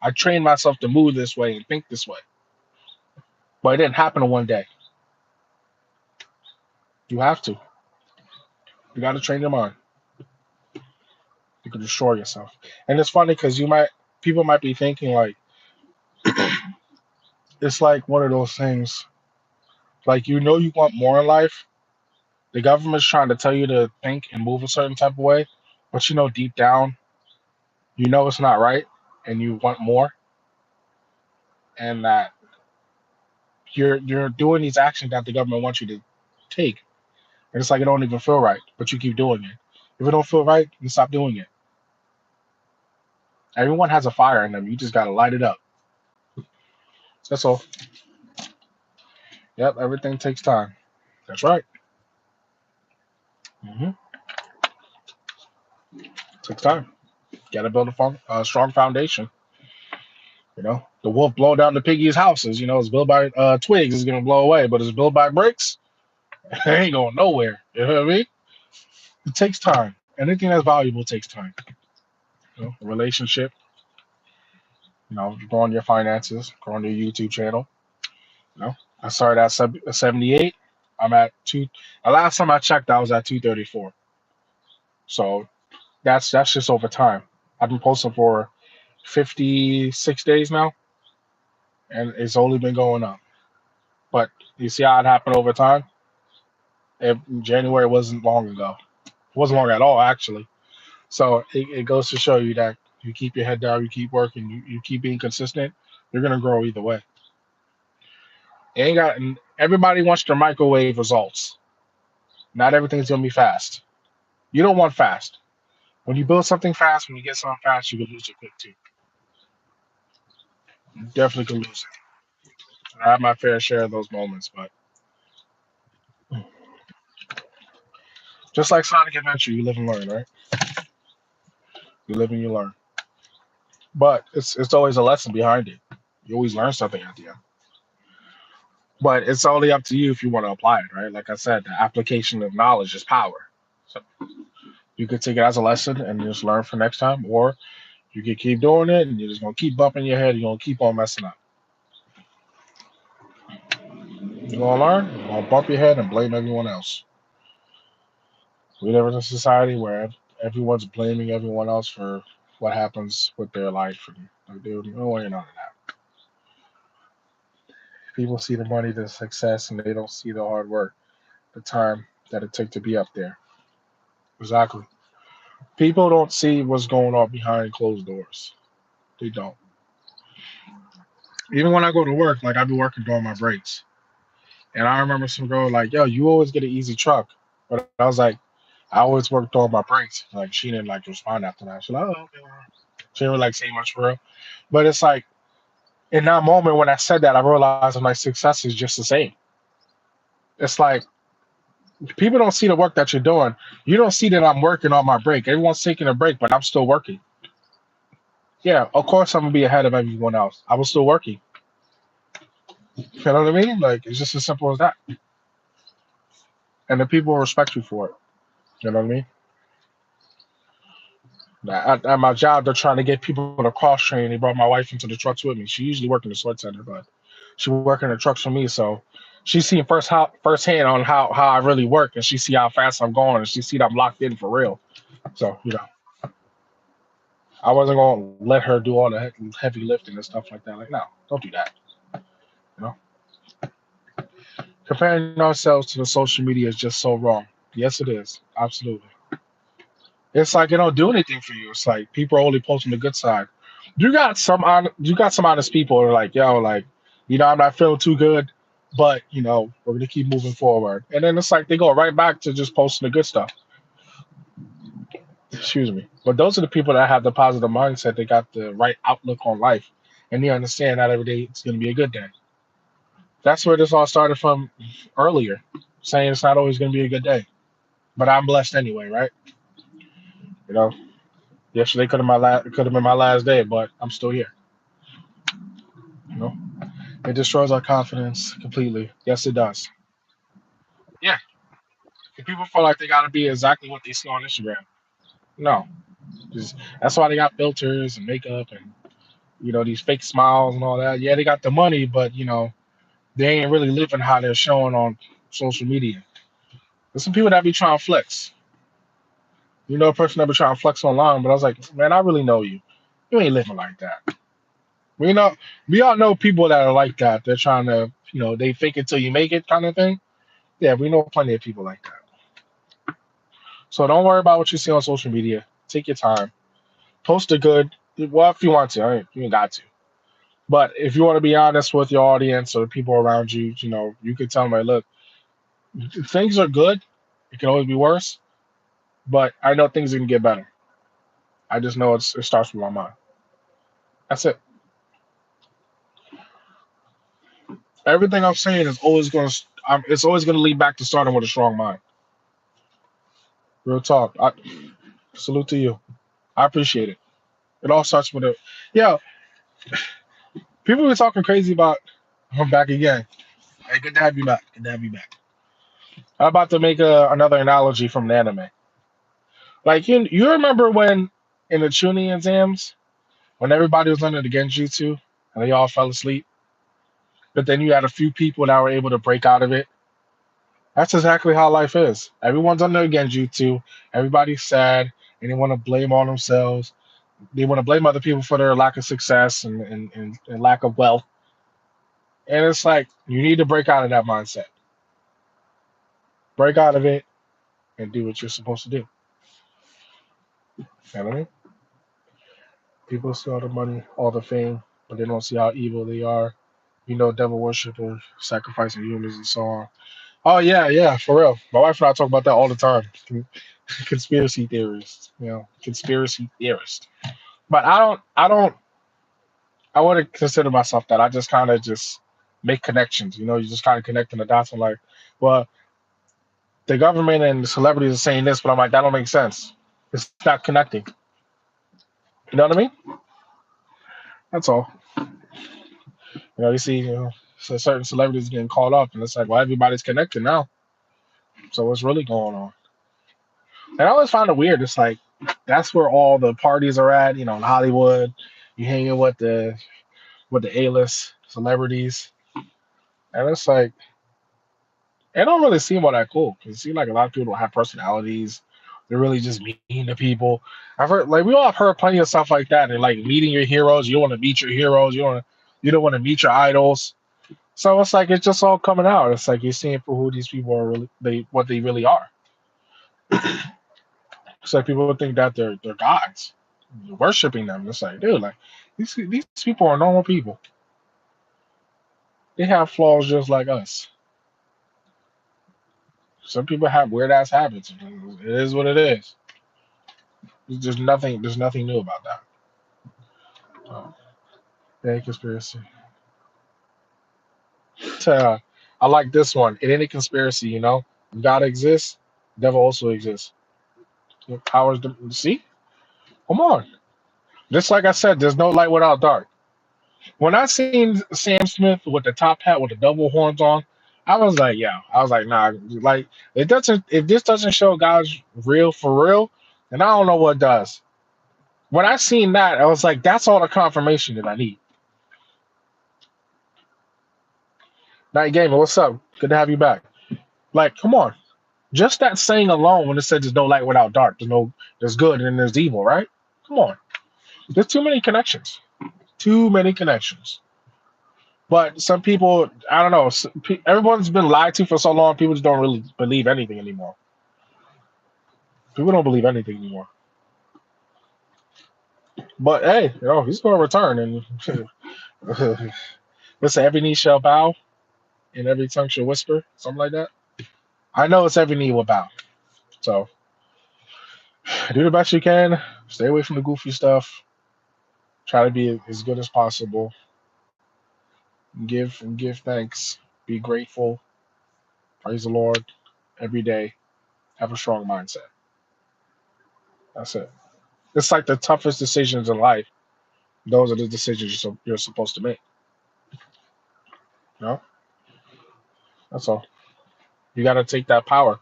I trained myself to move this way and think this way, but it didn't happen in one day. You have to. You got to train your mind. You can destroy yourself." And it's funny because people might be thinking like, it's like one of those things. Like you want more in life. The government's trying to tell you to think and move a certain type of way, but deep down, it's not right, and you want more, and that you're doing these actions that the government wants you to take, and it's like it don't even feel right, but you keep doing it. If it don't feel right, you stop doing it. Everyone has a fire in them. You just gotta light it up. That's all. Yep, everything takes time. That's right. Takes time. Gotta build a strong foundation. The wolf blow down the piggy's houses. It's built by twigs. It's gonna blow away, but it's built by bricks. It ain't going nowhere. You know what I mean? It takes time. Anything that's valuable takes time. A relationship, growing your finances, growing your YouTube channel. I started at 78. I'm at two. The last time I checked, I was at 234. So that's just over time. I've been posting for 56 days now, and it's only been going up. But you see how it happened over time? January wasn't long ago. It wasn't long at all, actually. So it goes to show you that you keep your head down, you keep working, you keep being consistent, you're gonna grow either way. And everybody wants their microwave results. Not everything's gonna be fast. You don't want fast. When you build something fast, when you get something fast, you can lose it quick too. You definitely can lose it. I have my fair share of those moments, but just like Sonic Adventure, you live and learn, right? You live and you learn. But it's always a lesson behind it. You always learn something at the end. But it's only up to you if you want to apply it, right? Like I said, the application of knowledge is power. So you could take it as a lesson and just learn for next time, or you could keep doing it and you're just gonna keep bumping your head. You're gonna keep on messing up. You're gonna learn. You're gonna bump your head and blame everyone else. We live in a society where everyone's blaming everyone else for what happens with their life, and like, dude, no way, none of that. People see the money, the success, and they don't see the hard work, the time that it took to be up there. Exactly. People don't see what's going on behind closed doors. They don't. Even when I go to work, like I be working during my breaks. And I remember some girl like, "Yo, you always get an easy truck." But I was like, I always work during my breaks. Like she didn't like respond after that. She's like, "Oh, okay." She didn't like say much for real. But it's like in that moment when I said that, I realized my success is just the same. It's like people don't see the work that you're doing. You don't see that I'm working on my break. Everyone's taking a break, but I'm still working. Yeah, of course I'm gonna be ahead of everyone else. I was still working. You know what I mean? Like it's just as simple as that. And the people will respect you for it. You know what I mean? At my job, they're trying to get people to cross train. They brought my wife into the trucks with me. She usually worked in the sweat center, but she working the trucks for me. So she's seen firsthand on how I really work, and she see how fast I'm going, and she see that I'm locked in for real. So I wasn't gonna let her do all the heavy lifting and stuff like that. Like, no, don't do that. You know, comparing ourselves to the social media is just so wrong. Yes, it is. Absolutely. It's like it don't do anything for you. It's like people are only posting the good side. You got some honest people who are like, yo, like, I'm not feeling too good, but we're gonna keep moving forward. And then it's like they go right back to just posting the good stuff. Excuse me. But those are the people that have the positive mindset. They got the right outlook on life, and they understand not every day it's gonna be a good day. That's where this all started from earlier, saying it's not always gonna be a good day. But I'm blessed anyway, right? You know, yesterday could have been my last day, but I'm still here. You know. It destroys our confidence completely. Yes, it does. Yeah, people feel like they got to be exactly what they see on Instagram. No, that's why they got filters and makeup and these fake smiles and all that. Yeah, they got the money, but they ain't really living how they're showing on social media. There's some people that be trying to flex. A person that be trying to flex online, but I was like, man, I really know you. You ain't living like that. We know we all know people that are like that. They're trying to, they fake it till you make it kind of thing. Yeah, we know plenty of people like that. So don't worry about what you see on social media. Take your time. Post the good. Well, if you want to, you ain't got to. But if you want to be honest with your audience or the people around you, you can tell them, like, look, things are good. It can always be worse, but I know things can get better. I just know it starts with my mind. That's it. Everything I'm saying is always going to. It's always going to lead back to starting with a strong mind. Real talk. Salute to you. I appreciate it. It all starts with a. Yeah, people be talking crazy about. I'm back again. Hey, good to have you back. Good to have you back. I'm about to make another analogy from the anime. Like you remember when in the Chunin exams when everybody was under the Genjutsu and they all fell asleep, but then you had a few people that were able to break out of it. That's exactly how life is. Everyone's under the Genjutsu. Everybody's sad and they want to blame all themselves. They want to blame other people for their lack of success and lack of wealth. And it's like you need to break out of that mindset. Break out of it and do what you're supposed to do. You know what I mean? People see all the money, all the fame, but they don't see how evil they are. Devil worshippers, sacrificing humans, and so on. Oh yeah, yeah, for real. My wife and I talk about that all the time. Conspiracy theorists, conspiracy theorist. But I wouldn't consider myself that. I just kind of just make connections. You just kind of connecting the dots. I'm like, well, the government and the celebrities are saying this, but I'm like, that don't make sense. It's not connecting. You know what I mean? That's all. You see, so certain celebrities getting caught up, and it's like, well, everybody's connected now. So what's really going on? And I always find it weird. It's like that's where all the parties are at. In Hollywood, you hanging with the A-list celebrities, and it's like it don't really seem all that cool because it seems like a lot of people don't have personalities. They're really just mean to people. I've heard like we all have heard plenty of stuff like that. And like meeting your heroes, you don't want to meet your heroes. You don't want to meet your idols. So it's like it's just all coming out. It's like you're seeing for who these people are really what they really are. It's like people think that they're gods, you're worshiping them. It's like, dude, like these people are normal people. They have flaws just like us. Some people have weird ass habits. It is what it is. There's nothing new about that. Oh, yeah, conspiracy. Uh, I like this one. In any conspiracy, God exists, devil also exists. Powers to see? Come on. Just like I said, there's no light without dark. When I seen Sam Smith with the top hat with the double horns on, I was like, yeah. I was like, nah. Like it doesn't. If this doesn't show God's real for real, then I don't know what does. When I seen that, I was like, that's all the confirmation that I need. Night Gamer, what's up? Good to have you back. Like, come on. Just that saying alone, when it said there's no light without dark, there's good and there's evil, right? Come on. There's too many connections. Too many connections. But some people, I don't know. Everyone's been lied to for so long. People just don't really believe anything anymore. People don't believe anything anymore. But hey, he's going to return, and listen, every knee shall bow, and every tongue shall whisper, something like that. I know it's every knee will bow. So do the best you can. Stay away from the goofy stuff. Try to be as good as possible. Give thanks. Be grateful. Praise the Lord every day. Have a strong mindset. That's it. It's like the toughest decisions in life. Those are the decisions you're supposed to make. You know, that's all. You got to take that power.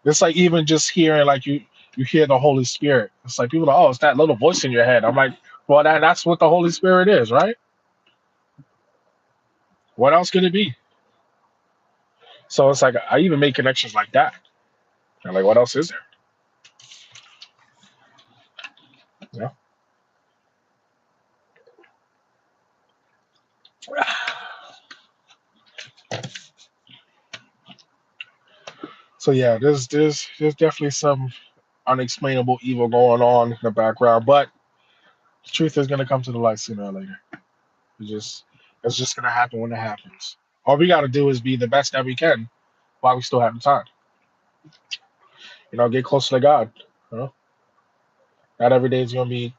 It's like even just hearing, like you hear the Holy Spirit. It's like people are, oh, it's that little voice in your head. I'm like, well, that's what the Holy Spirit is, right? What else could it be? So it's like I even make connections like that. I'm like, what else is there? Yeah. So yeah, there's definitely some unexplainable evil going on in the background, but the truth is gonna come to the light sooner or later. It just it's just gonna happen when it happens. All we gotta do is be the best that we can while we still have the time. Get closer to God. You know, not every day is gonna be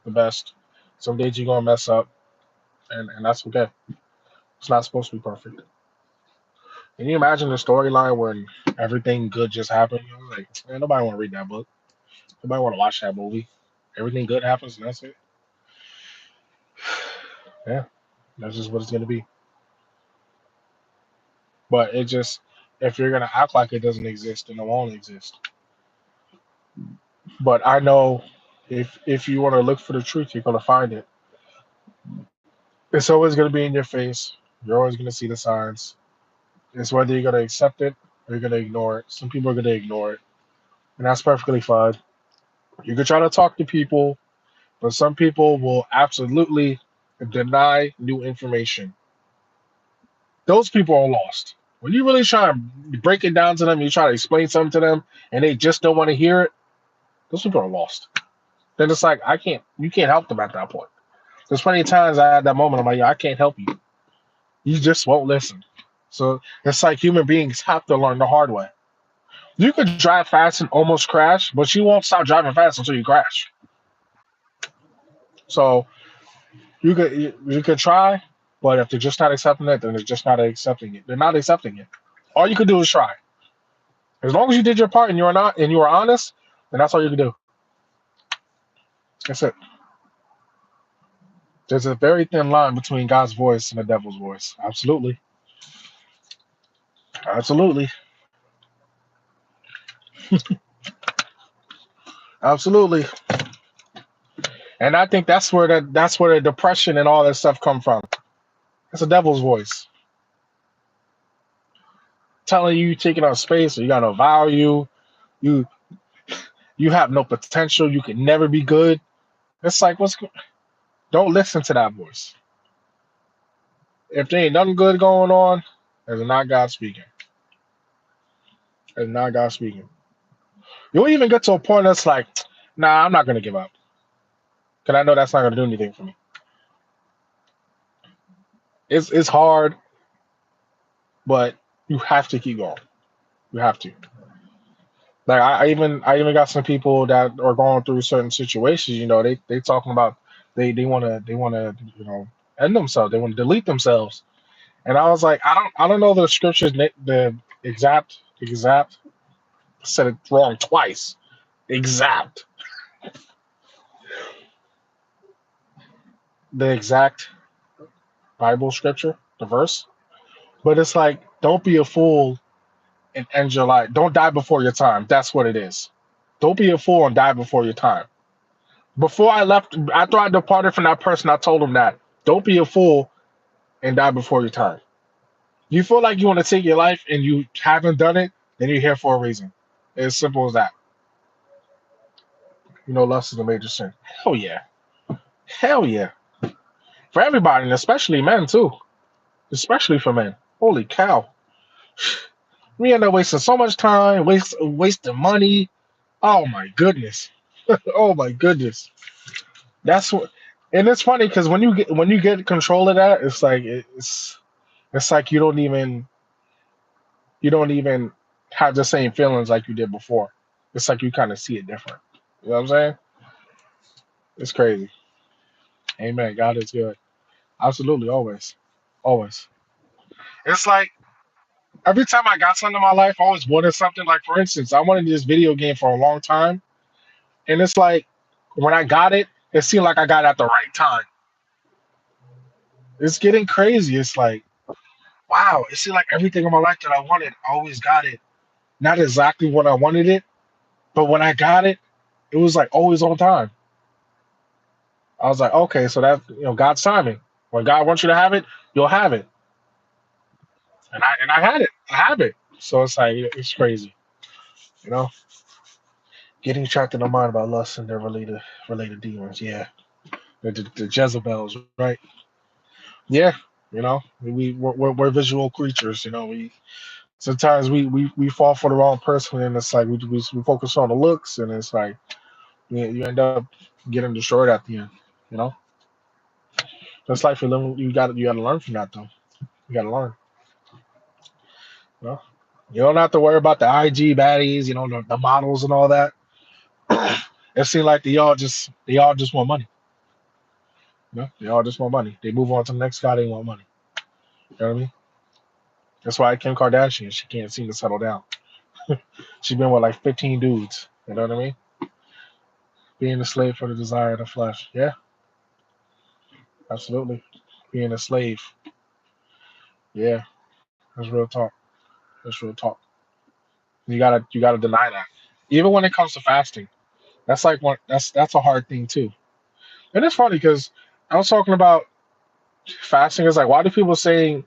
the best. Some days you're gonna mess up, and that's okay. It's not supposed to be perfect. Can you imagine the storyline when everything good just happened? Like, man, nobody want to read that book. Nobody want to watch that movie. Everything good happens, and that's it. Yeah, that's just what it's gonna be. But it just, if you're gonna act like it doesn't exist, then it won't exist. But I know if you want to look for the truth, you're gonna find it. It's always gonna be in your face. You're always gonna see the signs. It's whether you're gonna accept it or you're gonna ignore it. Some people are gonna ignore it, and that's perfectly fine. You can try to talk to people, but some people will absolutely deny new information. Those people are lost. When you really try to break it down to them, you try to explain something to them, and they just don't want to hear it, those people are lost. Then it's like, you can't help them at that point. There's plenty of times I had that moment, I'm like, I can't help you. You just won't listen. So it's like human beings have to learn the hard way. You could drive fast and almost crash, but you won't stop driving fast until you crash. So you could try, but if they're just not accepting it, then they're just not accepting it. They're not accepting it. All you could do is try. As long as you did your part and you were honest, then that's all you can do. That's it. There's a very thin line between God's voice and the devil's voice. Absolutely. Absolutely. Absolutely. And I think that's where the depression and all that stuff come from. It's the devil's voice telling you taking up space, or you got no value, you you have no potential, you can never be good. It's like don't listen to that voice. If there ain't nothing good going on, it's not God speaking. It's not God speaking. You'll even get to a point that's like, nah, I'm not gonna give up. Because I know that's not gonna do anything for me. It's hard, but you have to keep going. You have to. Like I even got some people that are going through certain situations. They talking about they wanna end themselves. They want to delete themselves. And I was like, I don't know the scriptures the exact said it wrong twice. Exact the exact Bible scripture, the verse. But it's like, don't be a fool and end your life. Don't die before your time. That's what it is. Don't be a fool and die before your time. Before I left, after I departed from that person, I told him that. Don't be a fool and die before your time. You feel like you want to take your life and you haven't done it, then you're here for a reason. It's as simple as that. Lust is a major sin. Oh yeah. Hell yeah, for everybody, and especially men too. Especially for men. Holy cow, we end up wasting so much time, wasting money. Oh my goodness. Oh my goodness. That's what. And it's funny because when you get control of that, it's like it's like you don't even have the same feelings like you did before. It's like you kind of see it different. You know what I'm saying? It's crazy. Amen. God is good. Absolutely, always, always. It's like every time I got something in my life, I always wanted something. Like for instance, I wanted this video game for a long time, and it's like when I got it, it seemed like I got it at the right time. It's getting crazy. It's like wow, it seemed like everything in my life that I wanted, I always got it. Not exactly when I wanted it, but when I got it, it was like always on time. I was like, okay, so that God's timing. When God wants you to have it, you'll have it. And I had it. I have it. So it's like it's crazy, you know. Getting trapped in the mind about lust and their related demons. Yeah, the Jezebels, right? Yeah, we're visual creatures. We sometimes we fall for the wrong person, and it's like we focus on the looks, and it's like you end up getting destroyed at the end. You know, that's life. You got to learn from that though. You got to learn. You know, you don't have to worry about the IG baddies. The models and all that. It seems like they all just want money. They all just want money. They move on to the next guy. They want money. You know what I mean? That's why Kim Kardashian, she can't seem to settle down. She's been with like 15 dudes. You know what I mean? Being a slave for the desire of the flesh. Yeah, absolutely. Being a slave. Yeah, that's real talk. That's real talk. You gotta deny that. Even when it comes to fasting, that's like one. That's a hard thing too. And it's funny because I was talking about fasting. Is like why do people saying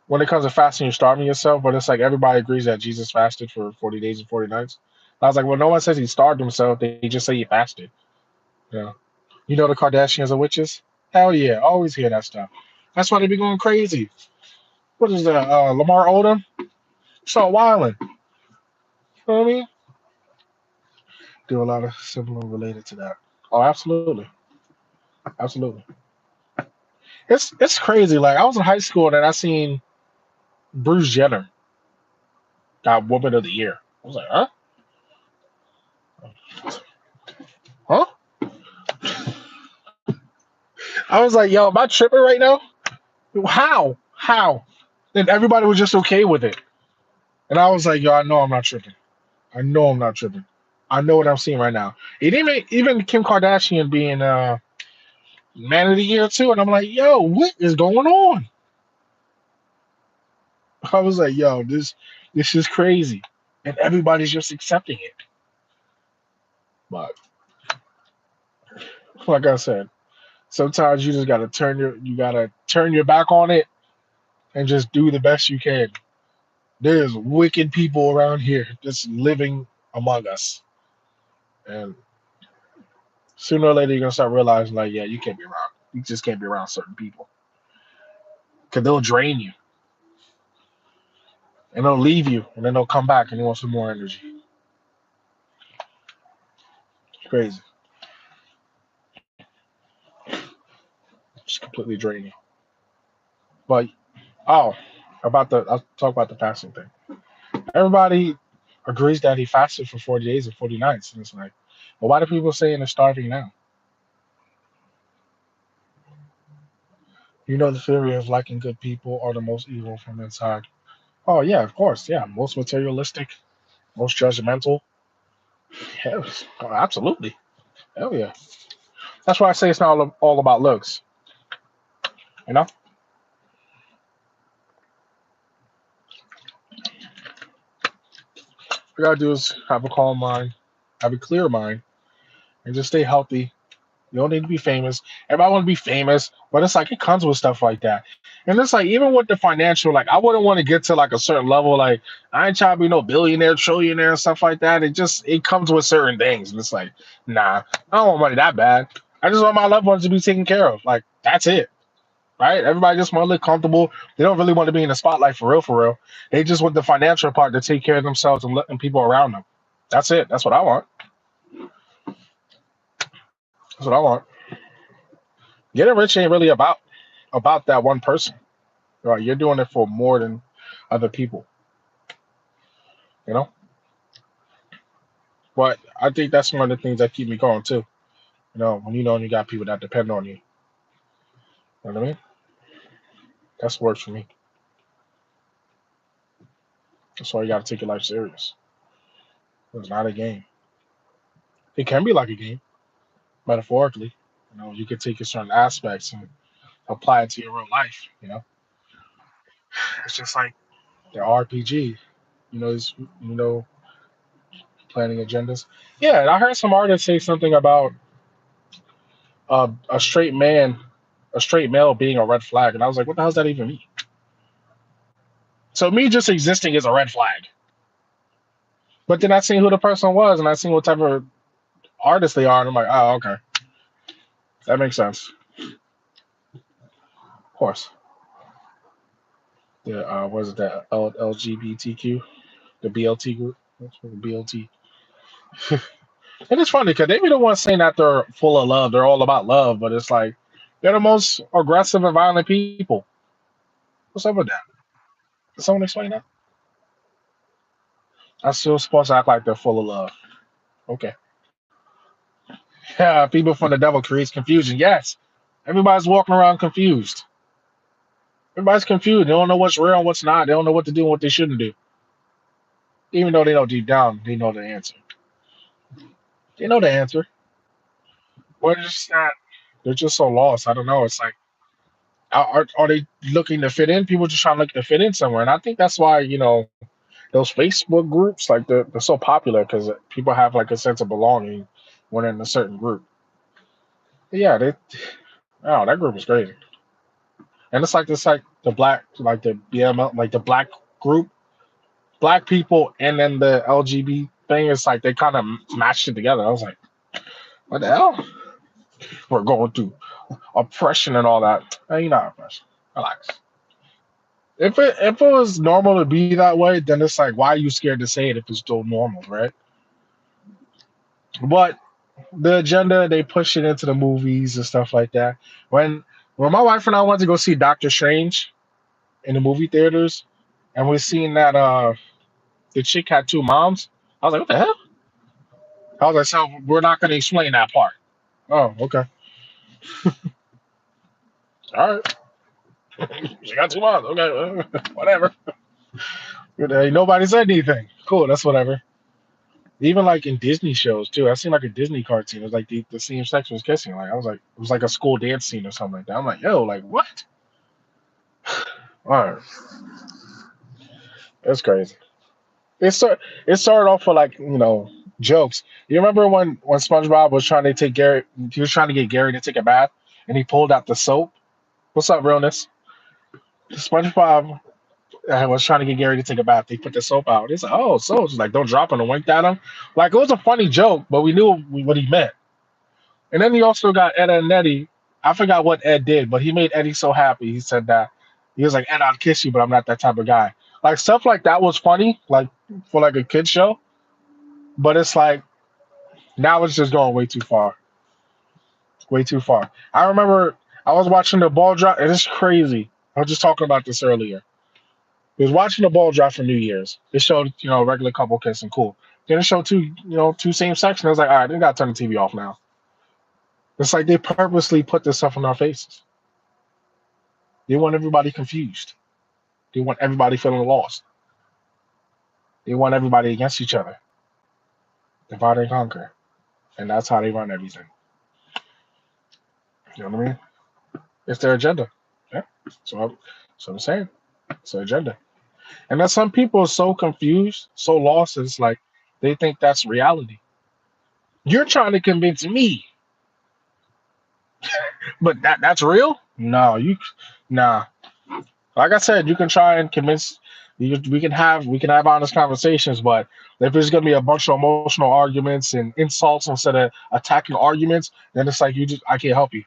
when it comes to fasting you're starving yourself, but it's like everybody agrees that Jesus fasted for 40 days and 40 nights. I was like, well, no one says he starved himself. They just say he fasted. Yeah. The Kardashians are witches? Hell yeah, always hear that stuff. That's why they be going crazy. What is that? Lamar Odom? Start wilding. You know what I mean? Do a lot of similar related to that. Oh, absolutely, absolutely. It's crazy. Like I was in high school and I seen Bruce Jenner got Woman of the Year. I was like, huh? Huh? I was like, yo, am I tripping right now? How? How? And everybody was just okay with it. And I was like, yo, I know I'm not tripping. I know I'm not tripping. I know what I'm seeing right now. It even Kim Kardashian being man of the year too, and I'm like, yo, what is going on? I was like, yo, this is crazy, and everybody's just accepting it. But like I said, sometimes you just gotta turn your back on it and just do the best you can. There's wicked people around here just living among us, and sooner or later you're gonna start realizing, like, yeah, you can't be around. You just can't be around certain people because they'll drain you and they'll leave you, and then they'll come back and you want some more energy. It's crazy. Just completely drain you. But oh, I'll talk about the fasting thing. Everybody agrees that he fasted for 40 days and 40 nights, and it's like, well, why do people say they're starving now? The theory of liking good people are the most evil from inside. Oh yeah, of course, yeah. Most materialistic, most judgmental. Yes, oh, absolutely. Hell yeah. That's why I say it's not all about looks. You know, what you gotta do is have a calm mind, have a clear mind, and just stay healthy. You don't need to be famous. Everybody want to be famous, but it's like it comes with stuff like that. And it's like even with the financial, like I wouldn't want to get to like a certain level. Like I ain't trying to be no billionaire, trillionaire, and stuff like that. It comes with certain things, and it's like, nah, I don't want money that bad. I just want my loved ones to be taken care of. Like that's it, right? Everybody just want to live comfortable. They don't really want to be in the spotlight for real, for real. They just want the financial part to take care of themselves and people around them. That's it. That's what I want. That's what I want. Getting rich ain't really about that one person. Right? You're doing it for more than other people. You know. But I think that's one of the things that keep me going too. When you know you got people that depend on you. You know what I mean? That's what works for me. That's why you got to take your life serious. It's not a game. It can be like a game, metaphorically. You can take certain aspects and apply it to your real life. It's just like the RPG. Is planning agendas. Yeah, and I heard some artists say something about a straight man, a straight male being a red flag, and I was like, what the hell does that even mean? So me just existing is a red flag. But then I seen who the person was, and I seen what type of artist they are, and I'm like, oh, okay, that makes sense. Of course. The was it the LGBTQ, the BLT group? That's what BLT. And it's funny because they be the ones saying that they're full of love, they're all about love, but it's like they're the most aggressive and violent people. What's up with that? Can someone explain that? I'm still supposed to act like they're full of love. Okay. Yeah, people from the devil creates confusion. Yes. Everybody's walking around confused. Everybody's confused. They don't know what's real and what's not. They don't know what to do and what they shouldn't do. Even though they know deep down, they know the answer. They know the answer. But it's just not. They're just so lost. I don't know. It's like, are they looking to fit in? People just trying to look to fit in somewhere. And I think that's why, those Facebook groups, like, they're so popular because people have, like, a sense of belonging when in a certain group. But yeah, oh, that group is crazy. And it's like the black, like the BML, like the black group, black people, and then the LGB thing. It's like they kind of matched it together. I was like, what the hell? We're going through oppression and all that. Hey, you're not oppression. Relax. If it was normal to be that way, then it's like, why are you scared to say it if it's still normal, right? But the agenda, they push it into the movies and stuff like that. When my wife and I went to go see Doctor Strange in the movie theaters, and we seen that the chick had two moms, I was like, what the hell? I was like, so we're not going to explain that part. Oh, okay, all right. She got two moms. Okay, whatever. Nobody said anything. Cool, that's whatever. Even like in Disney shows too. I seen like a Disney cartoon. It was like the same sex was kissing. Like I was like, it was like a school dance scene or something like that. I'm like, yo, like what? All right, that's crazy. It start it started off with like jokes. You remember when SpongeBob was trying to take Gary? He was trying to get Gary to take a bath, and he pulled out the soap. What's up, realness? SpongeBob was trying to get Gary to take a bath. They put the soap out. He's like, oh, so it's like don't drop it and winked at him. Like it was a funny joke, but we knew what he meant. And then he also got Ed and Eddie. I forgot what Ed did, but he made Eddie so happy. He said that he was like, Ed, I'll kiss you, but I'm not that type of guy. Like stuff like that was funny, like for like a kid show. But it's like now it's just going way too far. Way too far. I remember I was watching the ball drop, and it's crazy. I was just talking about this earlier. I was watching the ball drop for New Year's. It showed, a regular couple kissing, cool. Then it showed two same sex, and I was like, all right, they gotta turn the TV off now. It's like they purposely put this stuff in our faces. They want everybody confused. They want everybody feeling lost. They want everybody against each other. Divide and conquer. And that's how they run everything. You know what I mean? It's their agenda. Yeah. So I'm saying. It's their agenda. And then some people are so confused, so lost, it's like they think that's reality. You're trying to convince me, but that's real? No, nah. Like I said, you can try and convince We can have honest conversations, but if there's gonna be a bunch of emotional arguments and insults instead of attacking arguments, then it's like I can't help you.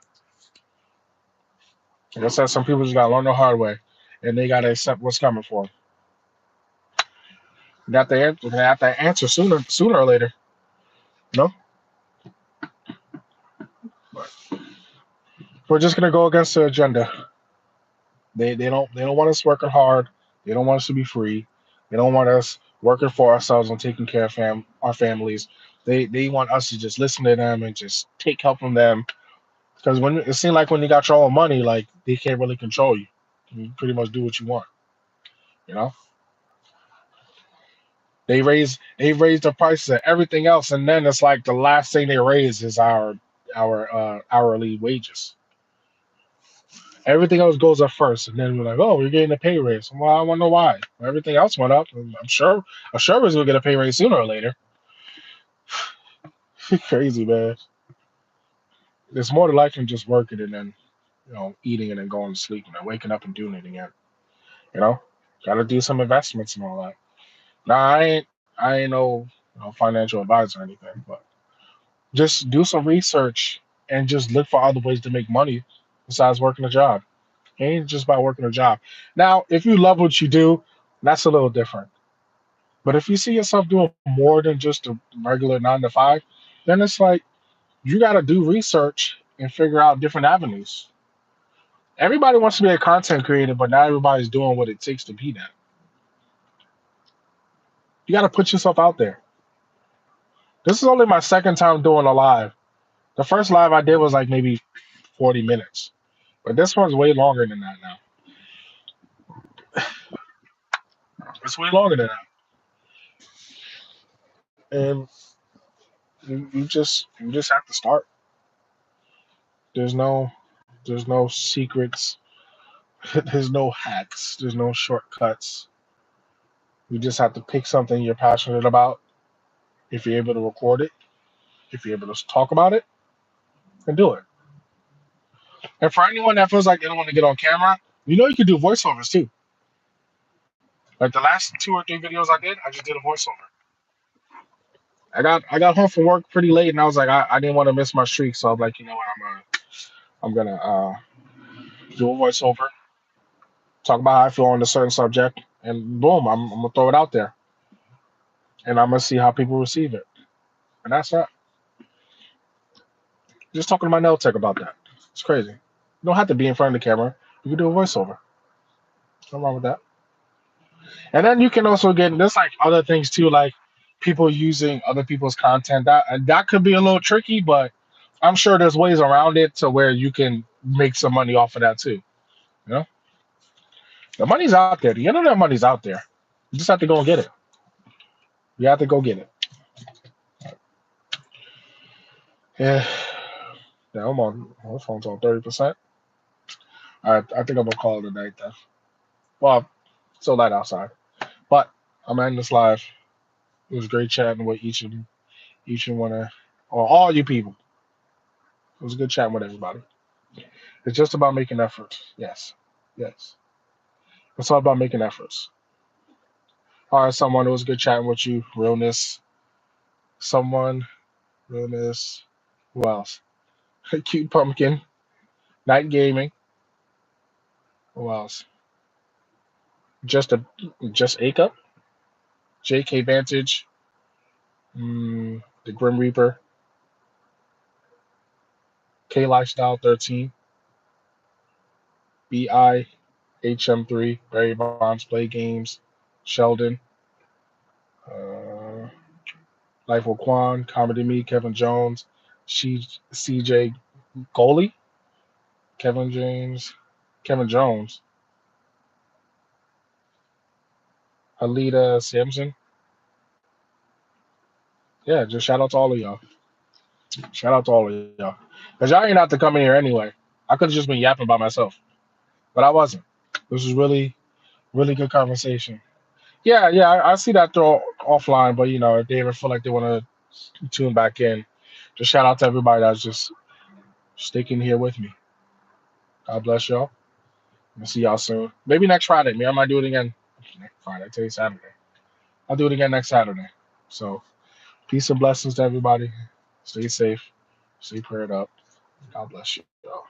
Like I said, some people just gotta learn the hard way, and they gotta accept what's coming for them. They have to answer sooner or later. You know, but we're just gonna go against the agenda. They don't want us working hard. They don't want us to be free. They don't want us working for ourselves and taking care of our families. They want us to just listen to them and just take help from them. Because when it seems like when you got your own money, like they can't really control you. You pretty much do what you want. You know, they raise the prices of everything else, and then it's like the last thing they raise is our hourly wages. Everything else goes up first, and then we're like, "Oh, you're getting a pay raise." Well, I wonder why. Well, everything else went up, and I'm sure we'll get a pay raise sooner or later. Crazy, man. It's more to life than just working and then eating and then going to sleep and then waking up and doing it again. You know, got to do some investments and all that. Now, I ain't no financial advisor or anything, but just do some research and just look for other ways to make money besides working a job. It ain't just about working a job. Now, if you love what you do, that's a little different. But if you see yourself doing more than just a regular 9 to 5, then it's like you got to do research and figure out different avenues. Everybody wants to be a content creator, but not everybody's doing what it takes to be that. You got to put yourself out there. This is only my second time doing a live. The first live I did was like maybe 40 minutes, but this one's way longer than that now. It's way longer than that, and you just have to start. There's no there's no secrets. There's no hacks. There's no shortcuts. You just have to pick something you're passionate about. If you're able to record it, if you're able to talk about it, and do it. And for anyone that feels like they don't want to get on camera, you can do voiceovers too. Like the last 2 or 3 videos I did, I just did a voiceover. I got home from work pretty late, and I was like, I didn't want to miss my streak, so I'm like, you know what, I'm gonna do a voiceover, talk about how I feel on a certain subject, and boom, I'm gonna throw it out there, and I'm gonna see how people receive it. And that's that. Just talking to my nail tech about that. It's crazy. You don't have to be in front of the camera. You can do a voiceover. Nothing wrong with that. And then you can also get there's like other things too, like people using other people's content. That could be a little tricky, but I'm sure there's ways around it to where you can make some money off of that too. You know, the money's out there. The internet money's out there. You just have to go and get it. You have to go get it. Yeah. Yeah, I'm on. My phone's on 30%. All right, I think I'm gonna call it a night then. Well, it's so light outside, but I'm ending this live. It was great chatting with each and one of or all you people. It was good chatting with everybody. It's just about making efforts. Yes. Yes. It's all about making efforts. All right, someone, it was good chatting with you. Realness. Someone, realness. Who else? Cute Pumpkin. Night Gaming. Who else? Just a just Acup. JK Vantage. The Grim Reaper. K Lifestyle 13. BI HM3. Barry Bonds Play Games. Sheldon. Uh, Life with Quan. Comedy Me. Kevin Jones. CJ Goalie. Kevin James. Kevin Jones. Alita Simpson. Yeah, just shout out to all of y'all. Shout out to all of y'all. Because y'all ain't have to come in here anyway. I could have just been yapping by myself, but I wasn't. This was really, really good conversation. Yeah, yeah, I see that throw offline, but if they ever feel like they want to tune back in, just shout out to everybody that's just sticking here with me. God bless y'all. I'll see y'all soon. Maybe next Friday. Maybe I might do it again. Friday. Today's Saturday. I'll do it again next Saturday. So peace and blessings to everybody. Stay safe. Stay prayed up. God bless you all.